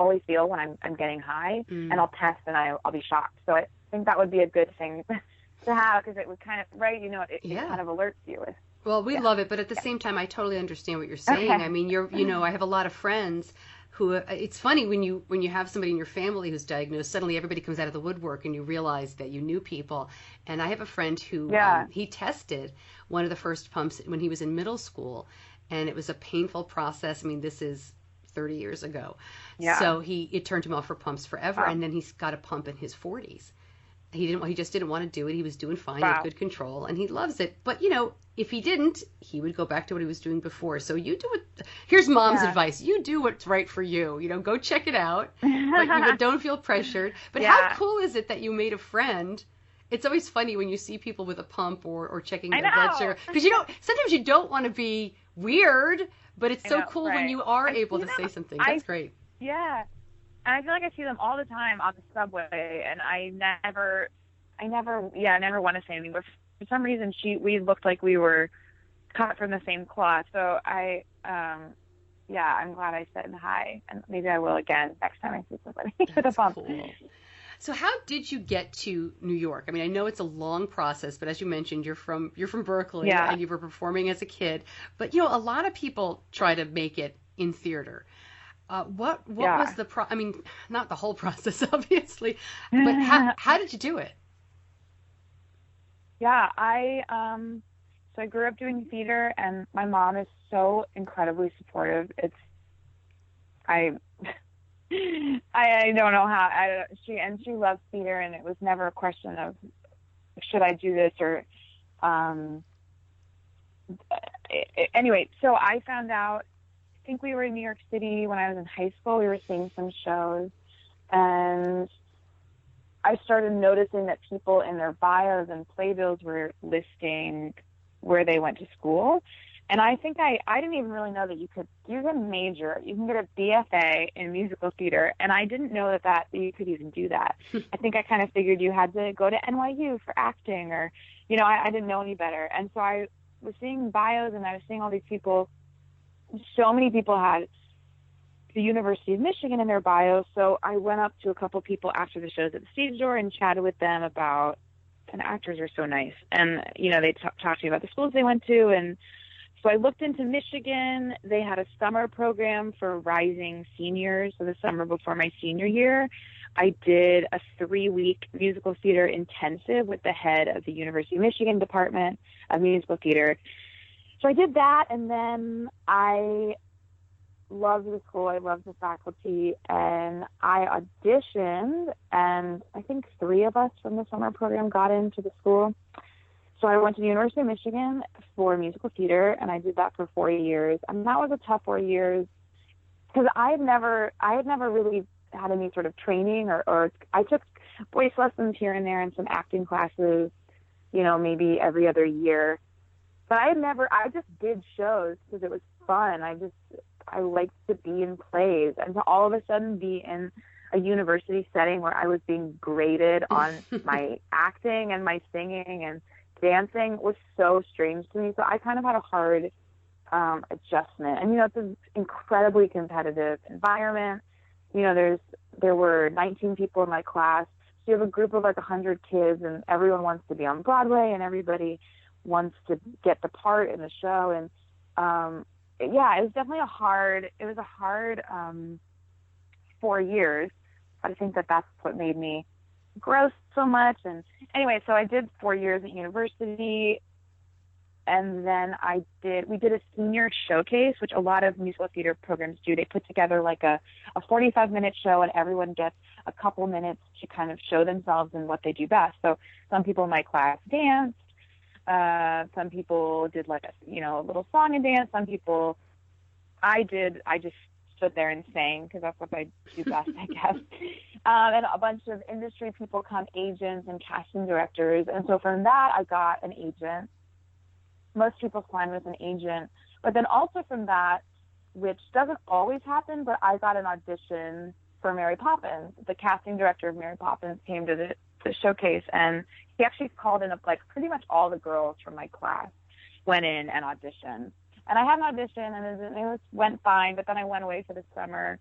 S3: always feel when I'm getting high, and I'll test and I'll be shocked. So I think that would be a good thing to have, because it would kind of, right, it kind of alerts you.
S1: Well, we love it. But at the same time, I totally understand what you're saying. Okay. I mean, I have a lot of friends who, it's funny when you have somebody in your family who's diagnosed, suddenly everybody comes out of the woodwork and you realize that you knew people. And I have a friend who, he tested one of the first pumps when he was in middle school, and it was a painful process. I mean, this is 30 years ago. Yeah. So it turned him off for pumps forever. Wow. And then he's got a pump in his 40s. He just didn't want to do it. He was doing fine. Wow. He had good control, and he loves it. But, if he didn't, he would go back to what he was doing before. So you do it. Here's mom's advice. You do what's right for you. Go check it out, but don't feel pressured. But how cool is it that you made a friend? It's always funny when you see people with a pump or checking their blood sugar, because sometimes you don't want to be weird, but it's so cool when you are able to say something. That's great.
S3: Yeah. And I feel like I see them all the time on the subway, and I never want to say anything. But for some reason, we looked like we were cut from the same cloth. So I'm glad I said hi, and maybe I will again next time I see somebody with a pump.
S1: Cool. So how did you get to New York? I mean, I know it's a long process, but as you mentioned, you're from Berkeley, and you were performing as a kid. But a lot of people try to make it in theater. What was the I mean, not the whole process, obviously, but how did you do it?
S3: Yeah, so I grew up doing theater, and my mom is so incredibly supportive. I don't know how. She loves theater, and it was never a question of should I do this or. Anyway, so I found out. I think we were in New York City when I was in high school. We were seeing some shows, and I started noticing that people in their bios and playbills were listing where they went to school. And I think I didn't even really know that you can major, you can get a BFA in musical theater. And I didn't know that you could even do that. I think I kind of figured you had to go to NYU for acting, or, I didn't know any better. And so I was seeing bios, and I was seeing all these people. So many people had the University of Michigan in their bio. So I went up to a couple people after the shows at the stage door and chatted with them about, and actors are so nice. And, they talked to me about the schools they went to. And so I looked into Michigan. They had a summer program for rising seniors. So the summer before my senior year, I did a 3-week musical theater intensive with the head of the University of Michigan Department of Musical Theater. So I did that, and then I loved the school. I loved the faculty, and I auditioned, and I think 3 of us from the summer program got into the school. So I went to the University of Michigan for musical theater, and I did that for 4 years. And that was a tough 4 years because I had never really had any sort of training, or I took voice lessons here and there and some acting classes, maybe every other year. But I just did shows because it was fun. I liked to be in plays, and to all of a sudden be in a university setting where I was being graded on my acting and my singing and dancing was so strange to me. So I kind of had a hard adjustment. And, it's an incredibly competitive environment. There were 19 people in my class. So you have a group of like 100 kids, and everyone wants to be on Broadway, and everybody wants to get the part in the show. And it was definitely a hard 4 years. I think that's what made me grow so much. And anyway, so I did 4 years at university, and then we did a senior showcase, which a lot of musical theater programs do. They put together like a 45-minute show, and everyone gets a couple minutes to kind of show themselves and what they do best. So some people in my class danced. Some people did like a little song and dance. Some people, I just stood there and sang because that's what I do best, I guess. And a bunch of industry people come, agents and casting directors. And so from that, I got an agent. Most people sign with an agent. But then also from that, which doesn't always happen, but I got an audition for Mary Poppins. The casting director of Mary Poppins came to the showcase, and he actually called in like pretty much all the girls from my class went in and auditioned. And I had an audition, and went fine, but then I went away for the summer,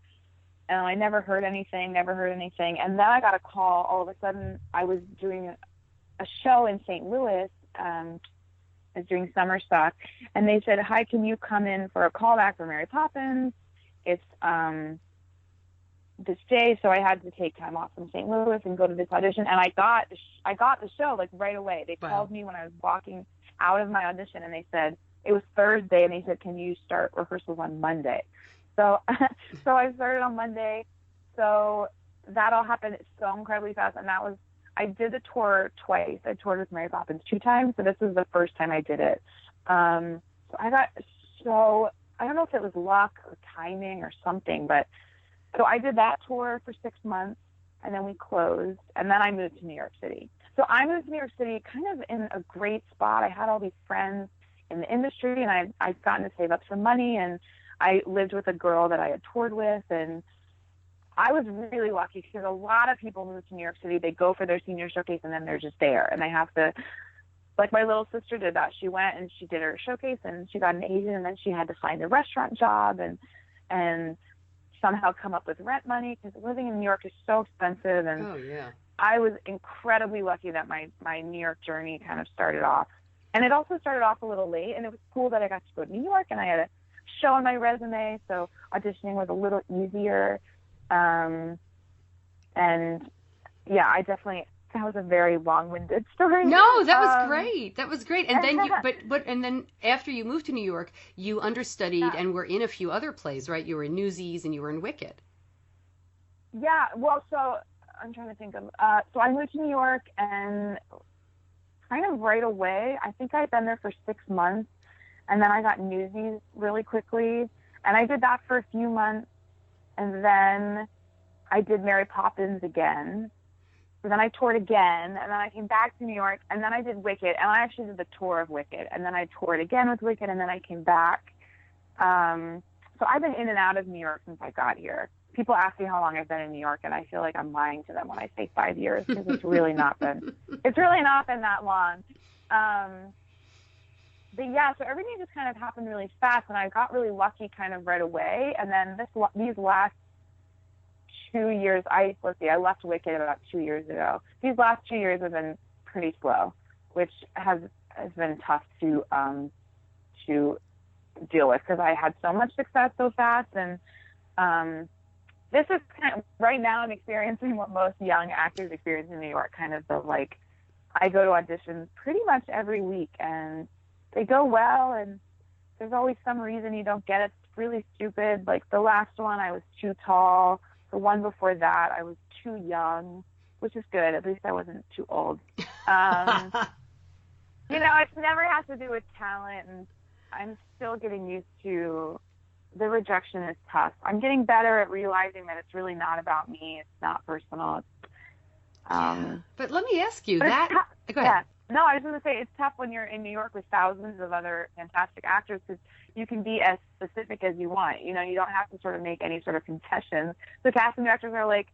S3: and I never heard anything. And then I got a call. All of a sudden, I was doing a show in St. Louis. I was doing summer stock, and they said, "Hi, can you come in for a callback for Mary Poppins? It's this day." So I had to take time off from St. Louis and go to this audition, and I got the show like right away. They called me when I was walking out of my audition, and they said it was Thursday, and they said, "Can you start rehearsals on Monday?" So I started on Monday. So that all happened so incredibly fast, and I did the tour twice. I toured with Mary Poppins 2 times, so this was the first time I did it. So I don't know if it was luck or timing or something, but so I did that tour for 6 months, and then we closed, and then I moved to New York City. So I moved to New York City kind of in a great spot. I had all these friends in the industry, and I'd gotten to save up some money, and I lived with a girl that I had toured with, and I was really lucky because a lot of people move to New York City. They go for their senior showcase, and then they're just there, and they have to, like my little sister did that. She went and she did her showcase, and she got an agent, and then she had to find a restaurant job and somehow come up with rent money because living in New York is so expensive. And I was incredibly lucky that my New York journey kind of started off. And it also started off a little late, and it was cool that I got to go to New York, and I had a show on my resume, so auditioning was a little easier. And yeah, that was a very long-winded story.
S1: No, that was great. That was great. And then and then after you moved to New York, you understudied and were in a few other plays, right? You were in Newsies and you were in Wicked.
S3: Yeah, well, so I'm trying to think of, so I moved to New York, and kind of right away, I think I'd been there for 6 months, and then I got Newsies really quickly, and I did that for a few months, and then I did Mary Poppins again. So then I toured again, and then I came back to New York, and then I did Wicked, and I actually did the tour of Wicked, and then I toured again with Wicked, and then I came back. So I've been in and out of New York since I got here. People ask me how long I've been in New York, and I feel like I'm lying to them when I say 5 years, because it's really not been that long. But yeah, so everything just kind of happened really fast, and I got really lucky kind of right away. And then these last 2 years, I left Wicked about 2 years ago. These last 2 years have been pretty slow, which has been tough to deal with because I had so much success so fast. And this is kind of, right now I'm experiencing what most young actors experience in New York, kind of the like, I go to auditions pretty much every week, and they go well, and there's always some reason you don't get it. It's really stupid. Like the last one, I was too tall. The one before that, I was too young, which is good. At least I wasn't too old. It never has to do with talent, and I'm still getting used to the rejection is tough. I'm getting better at realizing that it's really not about me. It's not personal.
S1: But let me ask you that. Go ahead.
S3: Yeah. No, I was going to say it's tough when you're in New York with thousands of other fantastic actors because you can be as specific as you want. You don't have to sort of make any sort of concessions. The casting directors are like,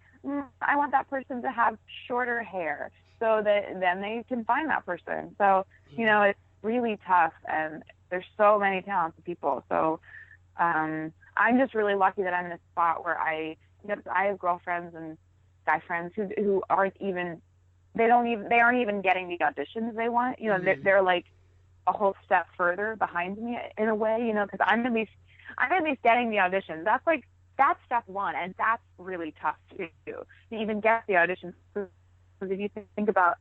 S3: I want that person to have shorter hair so that then they can find that person. So, it's really tough, and there's so many talented people. So I'm just really lucky that I'm in a spot where I have girlfriends and guy friends who aren't even they aren't even getting the auditions they want. They're like a whole step further behind me in a way, because I'm at least getting the auditions. That's step one, and that's really tough too, to even get the auditions. Because if you think about,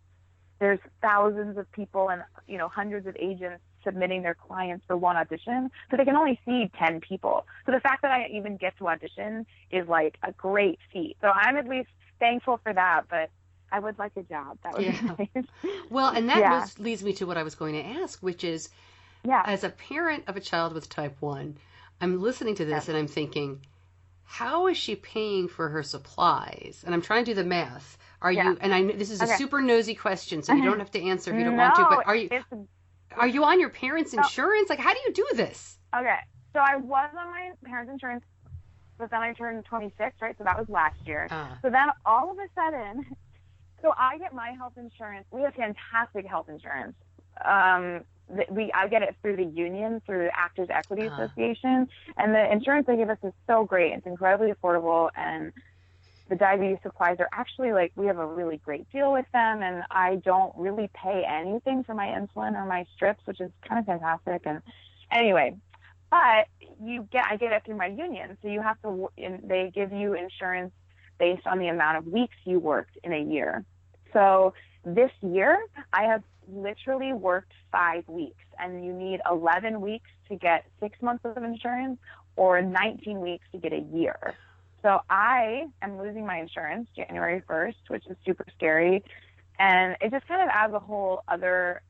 S3: there's thousands of people and hundreds of agents submitting their clients for one audition, so they can only see 10 people. So the fact that I even get to audition is like a great feat. So I'm at least thankful for that, but I would like a job. That would be nice.
S1: Well, and that leads me to what I was going to ask, which is, as a parent of a child with type 1, I'm listening to this and I'm thinking, how is she paying for her supplies? And I'm trying to do the math. Are you, and I know this is a super nosy question, so you don't have to answer if you don't want to, but are you on your parents' insurance? Like, how do you do this?
S3: Okay. So I was on my parents' insurance, but then I turned 26, right? So that was last year. So then all of a sudden, so I get my health insurance. We have fantastic health insurance. I get it through the union, through the Actors Equity Association, and the insurance they give us is so great. It's incredibly affordable, and the diabetes supplies are actually, like, we have a really great deal with them, and I don't really pay anything for my insulin or my strips, which is kind of fantastic. And anyway, but I get it through my union, so you have to, they give you insurance based on the amount of weeks you worked in a year. So this year, I have literally worked 5 weeks, and you need 11 weeks to get 6 months of insurance or 19 weeks to get a year. So I am losing my insurance January 1st, which is super scary. And it just kind of adds a whole other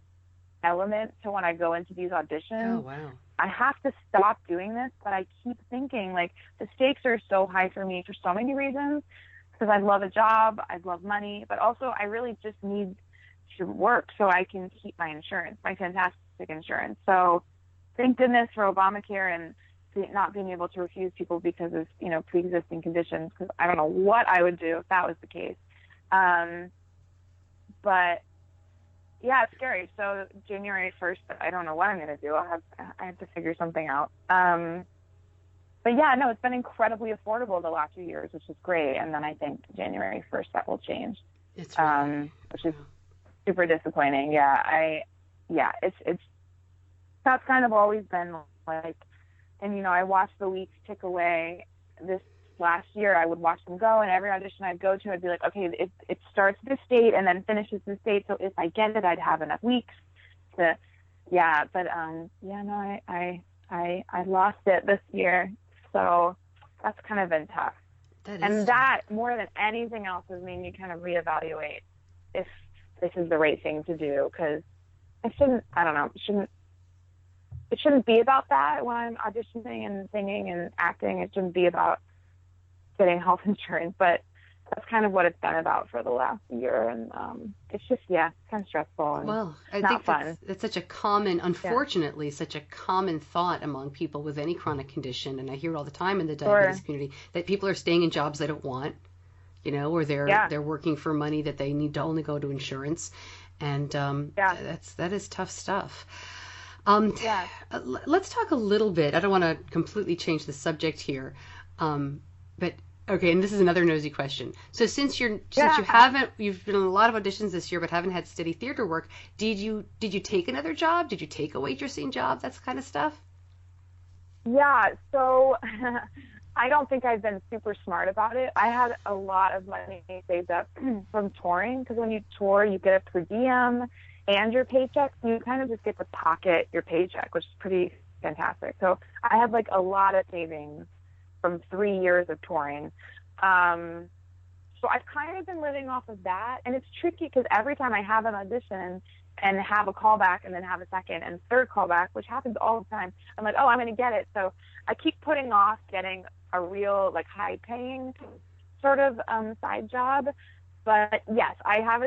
S3: element to when I go into these auditions.
S1: Oh, wow.
S3: I have to stop doing this, but I keep thinking, like, the stakes are so high for me for so many reasons, because I love a job, I love money, but also I really just need to work so I can keep my insurance, my fantastic insurance. So thank goodness for Obamacare and not being able to refuse people because of, pre-existing conditions, because I don't know what I would do if that was the case. But yeah, it's scary. So January 1st, I don't know what I'm going to do. I have to figure something out. But yeah, no, it's been incredibly affordable the last few years, which is great. And then I think January 1st that will change,
S1: which is
S3: super disappointing. It's that's kind of always been like, and I watched the weeks tick away. This last year, I would watch them go, and every audition I'd go to, I'd be like, okay, it starts this date and then finishes this date. So if I get it, I'd have enough weeks to, I lost it this year. So that's kind of been tough. That more than anything else has made me kind of reevaluate if this is the right thing to do, because it shouldn't be about that when I'm auditioning and singing and acting. It shouldn't be about getting health insurance, but that's kind of what it's been about for the last year. And it's just, it's kind of stressful and
S1: I think fun. That's such a common, unfortunately, such a common thought among people with any chronic condition. And I hear it all the time in the diabetes community that people are staying in jobs they don't want, or they're working for money that they need to only go to insurance. And that is tough stuff. Let's talk a little bit. I don't want to completely change the subject here, but okay. And this is another nosy question. So since you've been in a lot of auditions this year, but haven't had steady theater work, did you take another job? Did you take a waitressing job? That kind of stuff?
S3: Yeah. So I don't think I've been super smart about it. I had a lot of money saved up from touring, because when you tour, you get a per diem and your paycheck, so you kind of just get to pocket your paycheck, which is pretty fantastic. So I had like a lot of savings from 3 years of touring. So I've kind of been living off of that, and it's tricky because every time I have an audition and have a callback and then have a second and third callback, which happens all the time, I'm like, oh, I'm going to get it. So I keep putting off getting a real, like, high-paying sort of side job. But yes, I have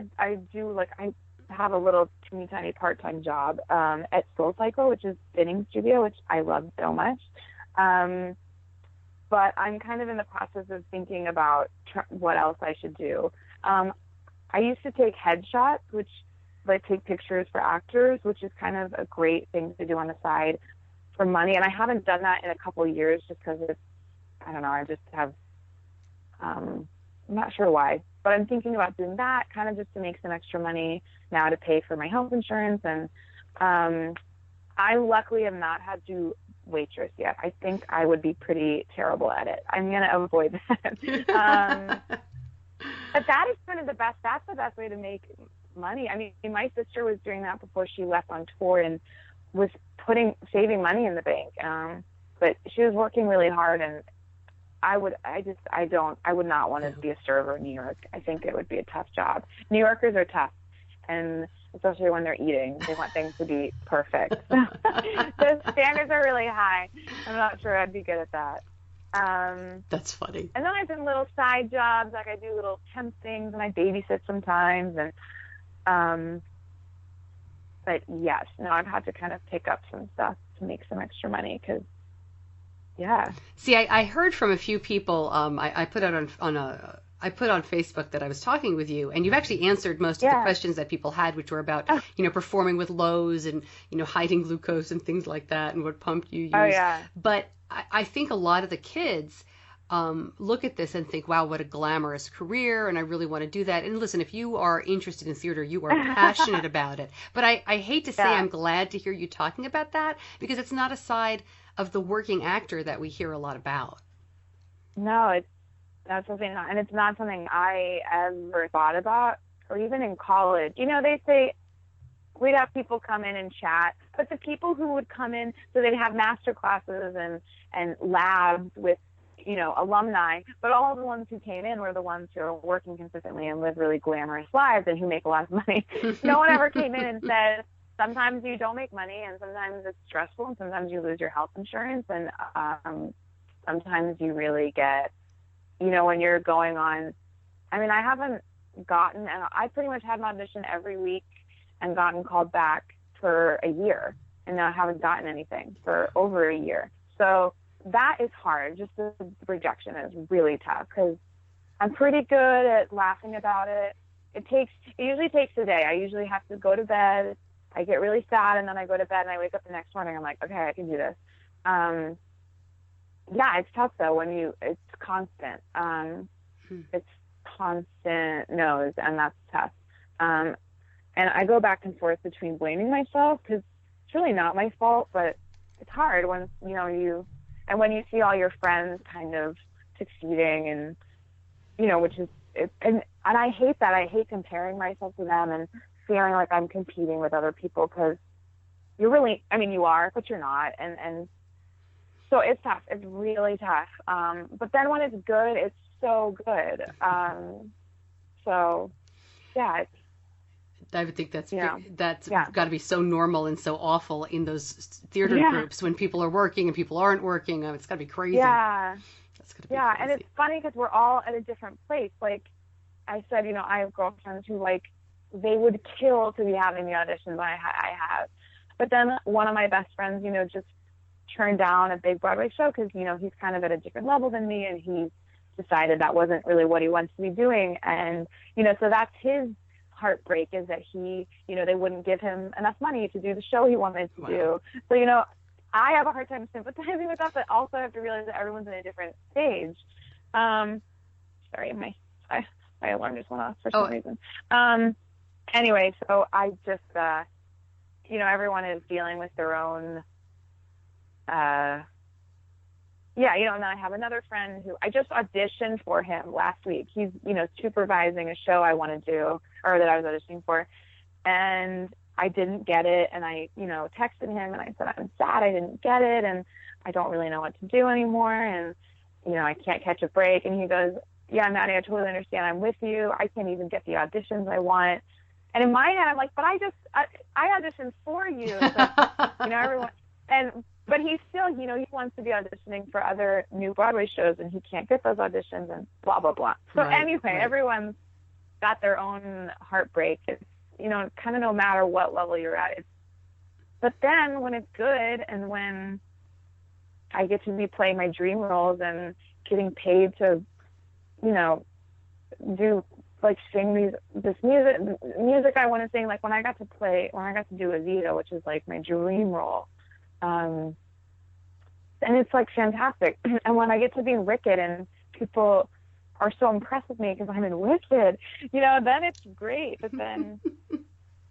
S3: a little teeny tiny part-time job at Soul Cycle, which is spinning studio, which I love so much. But I'm kind of in the process of thinking about what else I should do. I used to take headshots, which take pictures for actors, which is kind of a great thing to do on the side for money. And I haven't done that in a couple of years just because I don't know, I just have, I'm not sure why. But I'm thinking about doing that kind of just to make some extra money now to pay for my health insurance. And I luckily have not had to waitress yet. I think I would be pretty terrible at it. I'm going to avoid that. But that is kind of that's the best way to make money. I mean, my sister was doing that before she left on tour and was saving money in the bank. But she was working really hard, and I would not want to be a server in New York. I think it would be a tough job. New Yorkers are tough, and especially when they're eating, they want things to be perfect. The standards are really high. I'm not sure I'd be good at that.
S1: That's funny.
S3: And then I've done little side jobs, like I do little temp things, and I babysit sometimes, and but yes, no, I've had to kind of pick up some stuff to make some extra money, because yeah.
S1: See, I heard from a few people. I put out I put on Facebook that I was talking with you, and you've actually answered most of the questions that people had, which were about, performing with lows and, hiding glucose and things like that, and what pump you use.
S3: Oh, yeah.
S1: But I think a lot of the kids look at this and think, wow, what a glamorous career, and I really want to do that. And listen, if you are interested in theater, you are passionate about it. But I hate to say I'm glad to hear you talking about that, because it's not a side of the working actor that we hear a lot about.
S3: No, that's something, and it's not something I ever thought about, or even in college. They say we'd have people come in and chat, but the people who would come in, so they'd have master classes and labs with, alumni, but all the ones who came in were the ones who are working consistently and live really glamorous lives and who make a lot of money. No one ever came in and said, sometimes you don't make money, and sometimes it's stressful, and sometimes you lose your health insurance, and sometimes you really get, when you're going on. I mean, I haven't gotten, and I pretty much had an audition every week and gotten called back for a year, and I haven't gotten anything for over a year. So that is hard. Just the rejection is really tough, because I'm pretty good at laughing about it. It usually takes a day. I usually have to go to bed. I get really sad, and then I go to bed, and I wake up the next morning. I'm like, okay, I can do this. Yeah, it's tough though it's constant. It's constant no's, and that's tough. And I go back and forth between blaming myself, because it's really not my fault, but it's hard when when you see all your friends kind of succeeding, and which is and I hate that. I hate comparing myself to them and feeling like I'm competing with other people, because you are, but you're not, and so it's tough. It's really tough. But then when it's good, it's so good. So yeah.
S1: I would think that's got to be so normal and so awful in those theater groups when people are working and people aren't working. It's got to be crazy.
S3: Yeah.
S1: That's gotta be
S3: crazy. And it's funny because we're all at a different place. Like I said, I have girlfriends who they would kill to be having the auditions I have. But then one of my best friends, just turned down a big Broadway show because, he's kind of at a different level than me, and he decided that wasn't really what he wants to be doing. And, so that's his heartbreak, is that he, they wouldn't give him enough money to do the show he wanted to do. So, I have a hard time sympathizing with that, but also I have to realize that everyone's in a different stage. Sorry, my alarm just went off for some reason. Anyway, so I just, everyone is dealing with their own, and then I have another friend who I just auditioned for him last week. He's, supervising a show I want to do, or that I was auditioning for, and I didn't get it. And I, texted him and I said, I'm sad I didn't get it, and I don't really know what to do anymore, and, I can't catch a break. And he goes, yeah, Maddy, I totally understand. I'm with you. I can't even get the auditions I want. And in my head, I'm like, but I auditioned for you. So, everyone, but he's still, he wants to be auditioning for other new Broadway shows, and he can't get those auditions, and blah, blah, blah. So everyone's got their own heartbreak. It's, kind of no matter what level you're at. But then when it's good, and when I get to be playing my dream roles and getting paid to, do, sing this music I want to sing, when I got to do Evita, which is my dream role, and it's fantastic. And when I get to be in Wicked and people are so impressed with me because I'm in Wicked, then it's great. But then,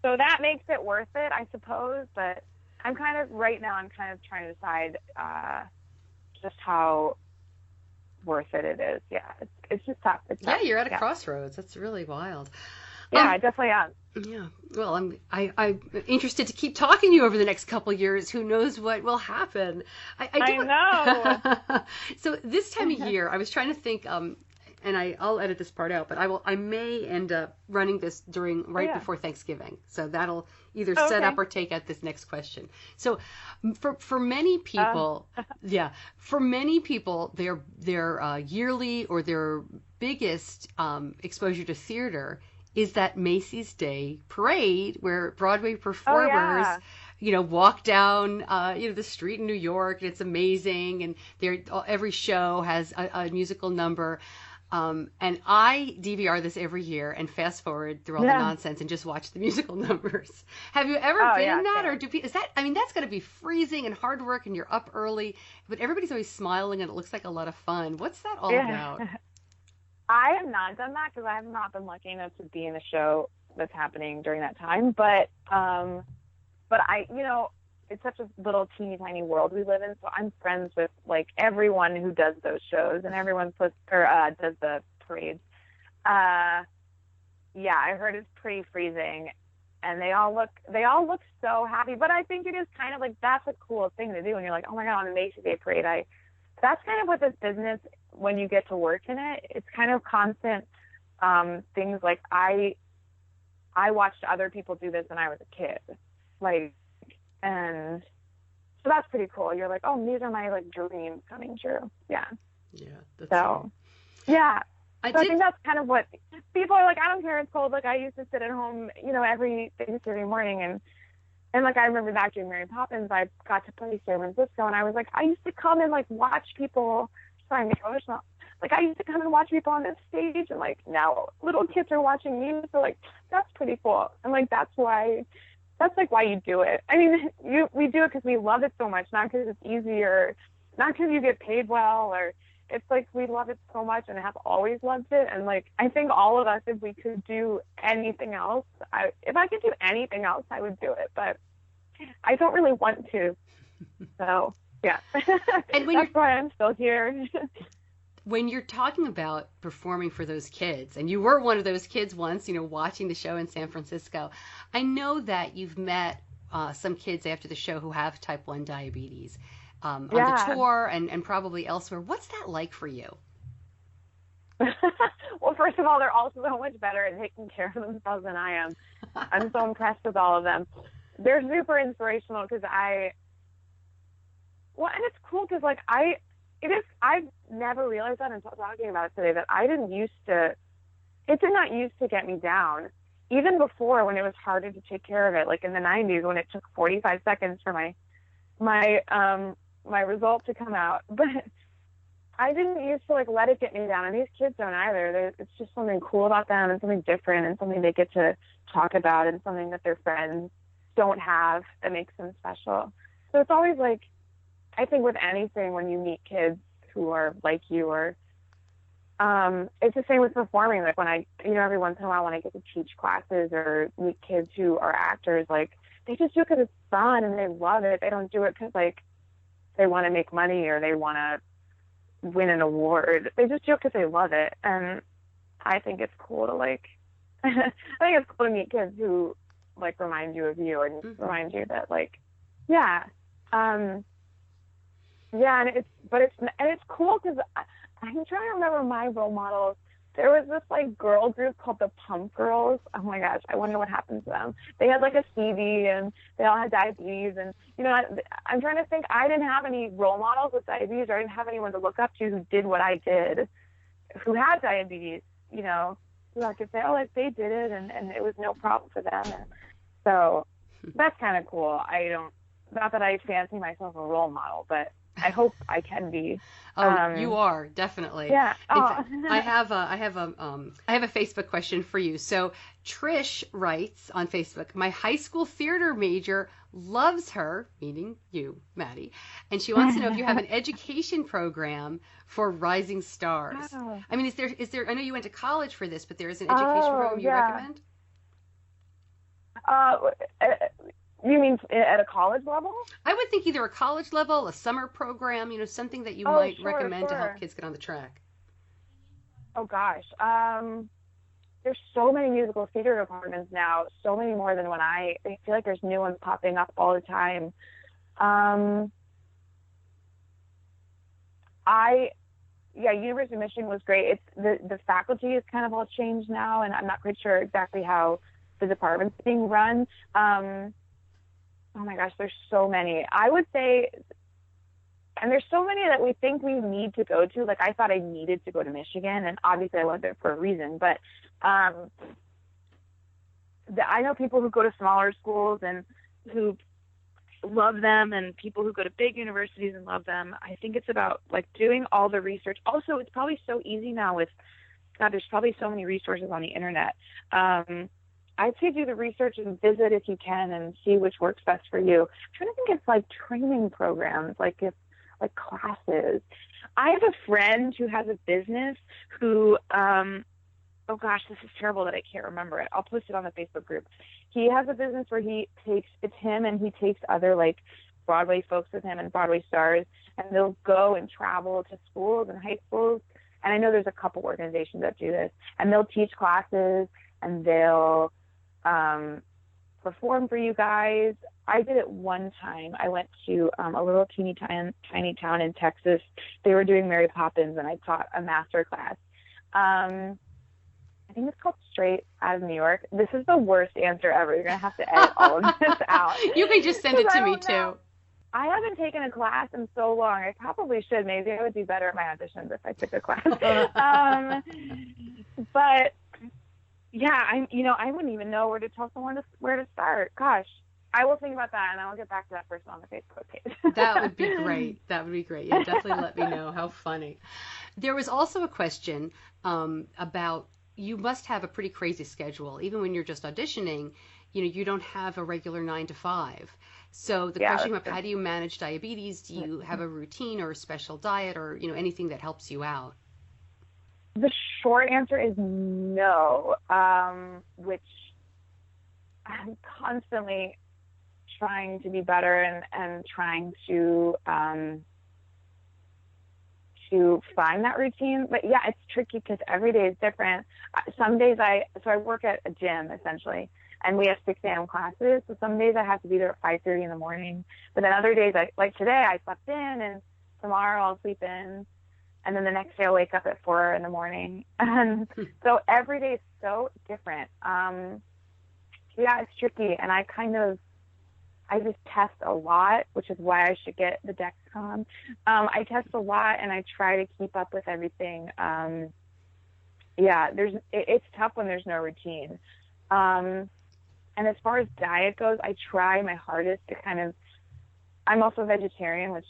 S3: so that makes it worth it, I suppose. But I'm kind of trying to decide just how worth it is. Yeah, it's just tough. It's tough.
S1: Yeah, you're at a crossroads. That's really wild.
S3: Yeah, I definitely am.
S1: Yeah. Well, I'm interested to keep talking to you over the next couple of years. Who knows what will happen?
S3: I
S1: know. So this time of year, I was trying to think, and I'll edit this part out, but I may end up running this before Thanksgiving. So that'll either set up or take out this next question. So for many people, their yearly or their biggest exposure to theater is that Macys Day Parade where Broadway performers, walk down, the street in New York, and it's amazing. And every show has a musical number. And I DVR this every year and fast forward through all the nonsense and just watch the musical numbers. Have you ever been in that, or that's going to be freezing and hard work, and you're up early, but everybody's always smiling and it looks like a lot of fun. What's that all about?
S3: I have not done that because I have not been lucky enough to be in a show that's happening during that time. But I, it's such a little teeny tiny world we live in. So I'm friends with like everyone who does those shows, and everyone does the parades. I heard it's pretty freezing, and they all look so happy. But I think it is kind of like, that's a cool thing to do. And you're like, oh my God, on the Macys Day Parade, that's kind of what this business, when you get to work in it, it's kind of constant things like I watched other people do this when I was a kid, and so that's pretty cool. You're like, oh, these are my dreams coming true. Yeah. Yeah. I think that's kind of what people are like. I don't care, it's cold. I used to sit at home, every Thanksgiving morning, and I remember back during Mary Poppins, I got to play San Francisco, and I was I used to come and watch people. Sorry, Nicole, I used to come and watch people on this stage, and now little kids are watching me, so that's pretty cool. And that's why you do it. I mean, we do it because we love it so much, not because it's easier, not because you get paid well, or it's we love it so much and have always loved it. And I think all of us, if we could do anything else, if I could do anything else, I would do it, but I don't really want to. So yeah, and that's why I'm still here.
S1: When you're talking about performing for those kids, and you were one of those kids once, watching the show in San Francisco, I know that you've met some kids after the show who have type 1 diabetes on the tour and probably elsewhere. What's that like for you?
S3: Well, first of all, they're all so much better at taking care of themselves than I am. I'm so impressed with all of them. They're super inspirational because and it's cool because I've never realized that until talking about it today, that it did not used to get me down. Even before, when it was harder to take care of it, in the 90s when it took 45 seconds for my result to come out. But I didn't used to let it get me down, and these kids don't either. It's just something cool about them, and something different, and something they get to talk about, and something that their friends don't have that makes them special. So it's always I think with anything, when you meet kids who are like you, or it's the same with performing. When I, every once in a while when I get to teach classes or meet kids who are actors, they just do it because it's fun and they love it. They don't do it because they want to make money or they want to win an award. They just do it because they love it. And I think it's cool to I think it's cool to meet kids who remind you of you and remind you that and it's cool because I'm trying to remember my role models. There was this girl group called the Pump Girls. Oh my gosh, I wonder what happened to them. They had a Stevie, and they all had diabetes, and I'm trying to think. I didn't have any role models with diabetes, or I didn't have anyone to look up to who did what I did, who had diabetes. Who I could say, oh, they did it, and it was no problem for them. And so that's kind of cool. Not that I fancy myself a role model, but I hope I can be.
S1: You are, definitely.
S3: Yeah.
S1: I have a Facebook question for you. So Trish writes on Facebook, my high school theater major loves her, meaning you, Maddy, and she wants to know if you have an education program for rising stars.
S3: Oh.
S1: I mean, is there, I know you went to college for this, but there is an education program you recommend?
S3: You mean at a college level?
S1: I would think either a college level, a summer program, something that you might recommend to help kids get on the track.
S3: Oh gosh. there's so many musical theater departments now, so many more than when I feel like there's new ones popping up all the time. University of Michigan was great. It's the faculty is kind of all changed now, and I'm not quite sure exactly how the department's being run. Oh my gosh, there's so many. I would say, and there's so many that we think we need to go to. Like, I thought I needed to go to Michigan, and obviously I went there for a reason, but I know people who go to smaller schools and who love them, and people who go to big universities and love them. I think it's about like doing all the research. Also, it's probably so easy now with, God, there's probably so many resources on the internet. I'd say do the research and visit if you can and see which works best for you. I'm trying to think of like training programs, like classes. I have a friend who has a business who, oh gosh, this is terrible that I can't remember it. I'll post it on the Facebook group. He has a business where it's him and he takes other like Broadway folks with him and Broadway stars, and they'll go and travel to schools and high schools. And I know there's a couple organizations that do this, and they'll teach classes and they'll perform for you guys. I did it one time. I went to a little tiny town in Texas. They were doing Mary Poppins, and I taught a master class. I think it's called Straight Out of New York. This is the worst answer ever. You're going to have to edit all of this out.
S1: You can just send it to me, too.
S3: I haven't taken a class in so long. I probably should. Maybe I would be better at my auditions if I took a class. But yeah, I wouldn't even know where to tell someone where to start. Gosh, I will think about that, and I'll get back to that person on the Facebook page.
S1: That would be great. That would be great. Yeah, definitely let me know. How funny. There was also a question about, you must have a pretty crazy schedule. Even when you're just auditioning, you don't have a regular 9 to 5. So the question of how do you manage diabetes? Do you have a routine or a special diet or, anything that helps you out?
S3: The short answer is no, which I'm constantly trying to be better and trying to find that routine. But yeah, it's tricky because every day is different. Some days I work at a gym essentially, and we have 6 a.m. classes. So some days I have to be there at 5:30 in the morning. But then other days, like today, I slept in, and tomorrow I'll sleep in. And then the next day I'll wake up at 4 in the morning. And so every day is so different. Yeah, it's tricky. And I just test a lot, which is why I should get the Dexcom. I test a lot, and I try to keep up with everything. It's tough when there's no routine. And as far as diet goes, I try my hardest to I'm also vegetarian, which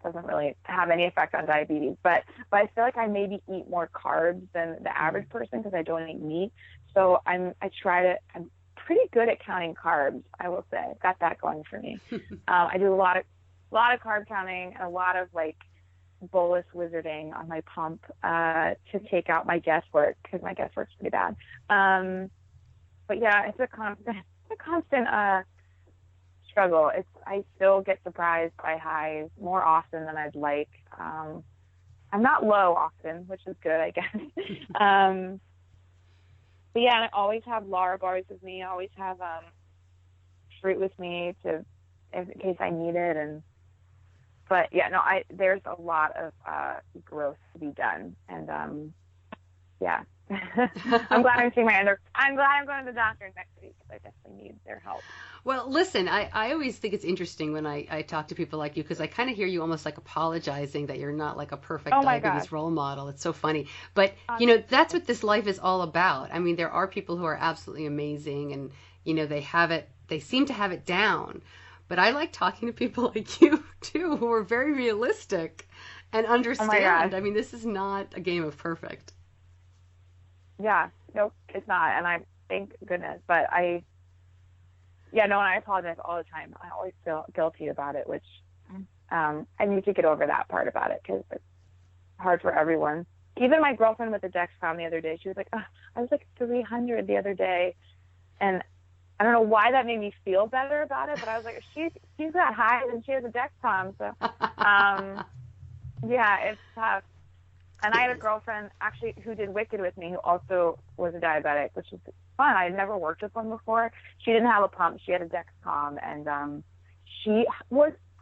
S3: doesn't really have any effect on diabetes, but I feel like I maybe eat more carbs than the average person because I don't eat meat. So I'm pretty good at counting carbs, I will say. I've got that going for me. I do a lot of carb counting and a lot of like bolus wizarding on my pump to take out my guesswork, because my guesswork's pretty bad. But yeah, it's a constant struggle. I still get surprised by highs more often than I'd like. I'm not low often, which is good, I guess. But yeah, I always have Lara bars with me. I always have fruit with me in case I need it. But yeah, no, there's a lot of growth to be done, and yeah. I'm glad I'm seeing I'm glad I'm going to the doctor next week, because I definitely need their help.
S1: Well, listen, I always think it's interesting when I talk to people like you, because I kind of hear you almost like apologizing that you're not like a perfect diabetes role model. It's so funny. But, that's what this life is all about. I mean, there are people who are absolutely amazing, and, they seem to have it down. But I like talking to people like you, too, who are very realistic and understand.
S3: Oh my gosh.
S1: I mean, this is not a game of perfect.
S3: Yeah, nope, it's not, and I thank goodness. But and I apologize all the time. I always feel guilty about it, which I need to get over that part about it, because it's hard for everyone. Even my girlfriend with the Dexcom the other day, she was like, I was like 300 the other day, and I don't know why that made me feel better about it, but I was like, she's that high and she has a Dexcom, so yeah, it's tough. And I had a girlfriend actually who did Wicked with me who also was a diabetic, which was fun. I had never worked with one before. She didn't have a pump. She had a Dexcom, and she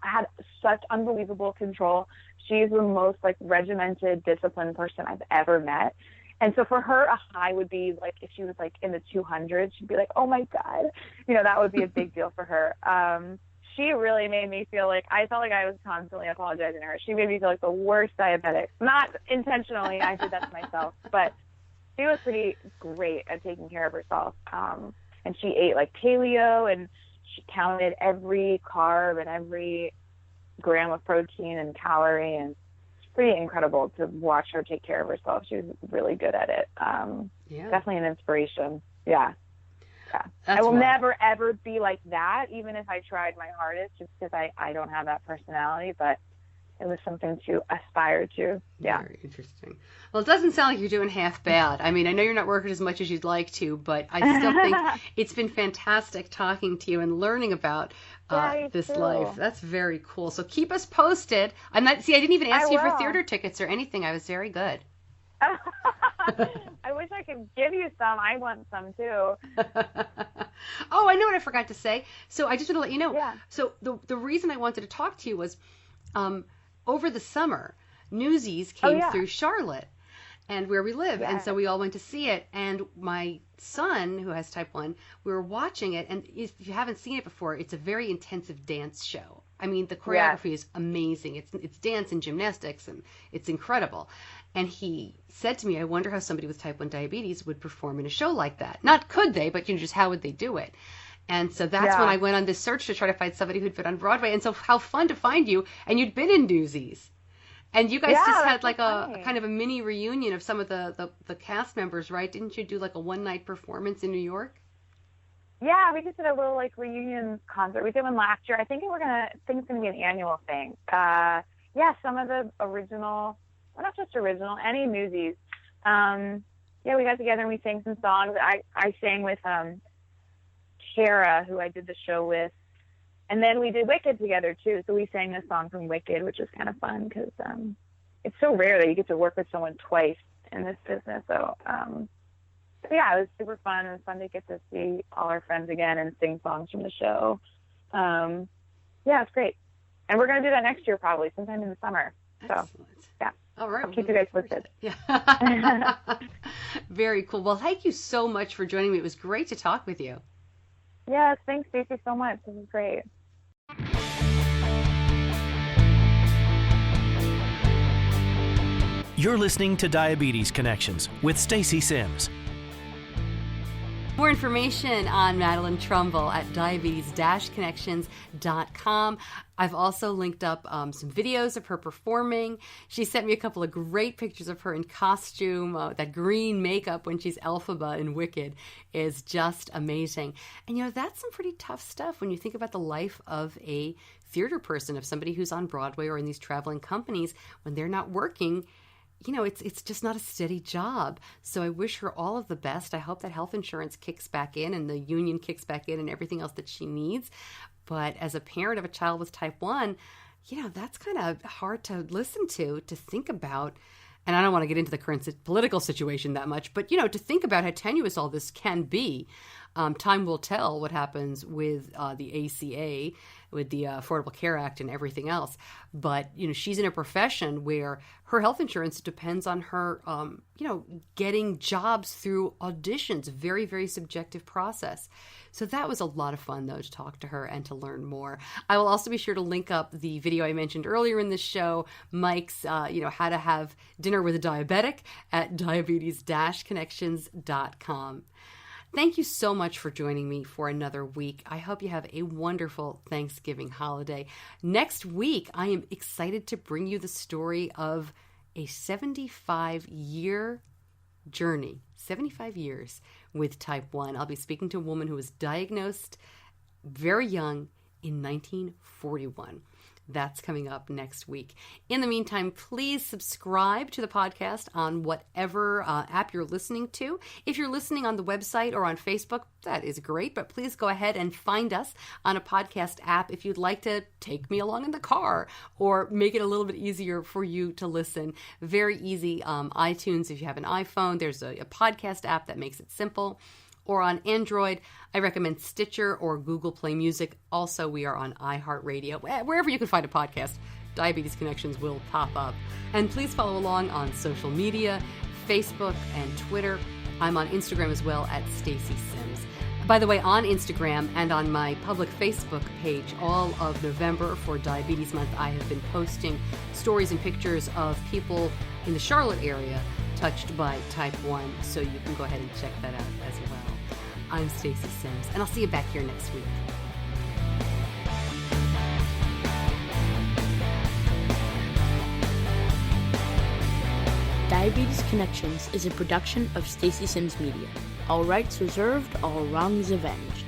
S3: had such unbelievable control. She's the most like regimented, disciplined person I've ever met. And so for her, a high would be like if she was like in the 200s, she'd be like, oh my God, that would be a big deal for her. She really made me feel like I felt like I was constantly apologizing to her. She made me feel like the worst diabetic. Not intentionally, I did that to myself, but she was pretty great at taking care of herself. And she ate like paleo, and she counted every carb and every gram of protein and calorie, and it's pretty incredible to watch her take care of herself. She was really good at it. Definitely an inspiration. Yeah. I will never, ever be like that, even if I tried my hardest, just because I don't have that personality, but it was something to aspire to. Yeah.
S1: Very interesting. Well, it doesn't sound like you're doing half bad. I mean, I know you're not working as much as you'd like to, but I still think it's been fantastic talking to you and learning about this life. That's very cool. So keep us posted. I didn't even ask you for theater tickets or anything. I was very good.
S3: I wish I could give you some. I want some too.
S1: Oh, I know what I forgot to say. So I just want to let you know.
S3: Yeah.
S1: So the reason I wanted to talk to you was over the summer, Newsies came through Charlotte and where we live. And so we all went to see it. And my son, who has type 1, we were watching it. And if you haven't seen it before, it's a very intensive dance show. I mean, the choreography is amazing. It's dance and gymnastics, and it's incredible. And he said to me, I wonder how somebody with type 1 diabetes would perform in a show like that. Not could they, but just how would they do it? And so that's when I went on this search to try to find somebody who'd fit on Broadway. And so how fun to find you. And you'd been in Newsies. And you guys just had like a kind of a mini reunion of some of the cast members, right? Didn't you do like a one-night performance in New York?
S3: Yeah, we just did a little like reunion concert. We did one last year. I think it's gonna be an annual thing. Some of the original, well, not just original, any Newsies. We got together and we sang some songs. I sang with Kara, who I did the show with, and then we did Wicked together too. So we sang this song from Wicked, which was kind of fun because it's so rare that you get to work with someone twice in this business. So. It was super fun. It was fun to get to see all our friends again and sing songs from the show. It's great. And we're going to do that next year probably, sometime in the summer. So, yeah.
S1: All right.
S3: I'll keep you guys posted.
S1: Yeah. Very cool. Well, thank you so much for joining me. It was great to talk with you.
S3: Yes, thanks, Stacey, so much. This is great.
S2: You're listening to Diabetes Connections with Stacey Sims.
S1: More information on Maddy Trumble at diabetes-connections.com. I've also linked up some videos of her performing. She sent me a couple of great pictures of her in costume. That green makeup when she's Elphaba in Wicked is just amazing. And, that's some pretty tough stuff when you think about the life of a theater person, of somebody who's on Broadway or in these traveling companies when they're not working. It's just not a steady job. So I wish her all of the best. I hope that health insurance kicks back in and the union kicks back in and everything else that she needs. But as a parent of a child with type 1, that's kind of hard to listen to think about. And I don't want to get into the current political situation that much, but, to think about how tenuous all this can be. Time will tell what happens with the ACA, with the Affordable Care Act and everything else. But, she's in a profession where her health insurance depends on her, getting jobs through auditions, very, very subjective process. So that was a lot of fun, though, to talk to her and to learn more. I will also be sure to link up the video I mentioned earlier in this show, Mike's, how to have dinner with a diabetic at diabetes-connections.com. Thank you so much for joining me for another week. I hope you have a wonderful Thanksgiving holiday. Next week, I am excited to bring you the story of a 75-year journey, 75 years with type 1. I'll be speaking to a woman who was diagnosed very young in 1941. That's coming up next week. In the meantime, please subscribe to the podcast on whatever app you're listening to. If you're listening on the website or on Facebook, that is great, but please go ahead and find us on a podcast app if you'd like to take me along in the car or make it a little bit easier for you to listen. Very easy. iTunes, if you have an iPhone, there's a podcast app that makes it simple. Or on Android, I recommend Stitcher or Google Play Music. Also, we are on iHeartRadio. Wherever you can find a podcast, Diabetes Connections will pop up. And please follow along on social media, Facebook and Twitter. I'm on Instagram as well at Stacey Sims. By the way, on Instagram and on my public Facebook page, all of November for Diabetes Month, I have been posting stories and pictures of people in the Charlotte area touched by type 1, so you can go ahead and check that out as well. I'm Stacey Sims, and I'll see you back here next week.
S5: Diabetes Connections is a production of Stacey Sims Media. All rights reserved, all wrongs avenged.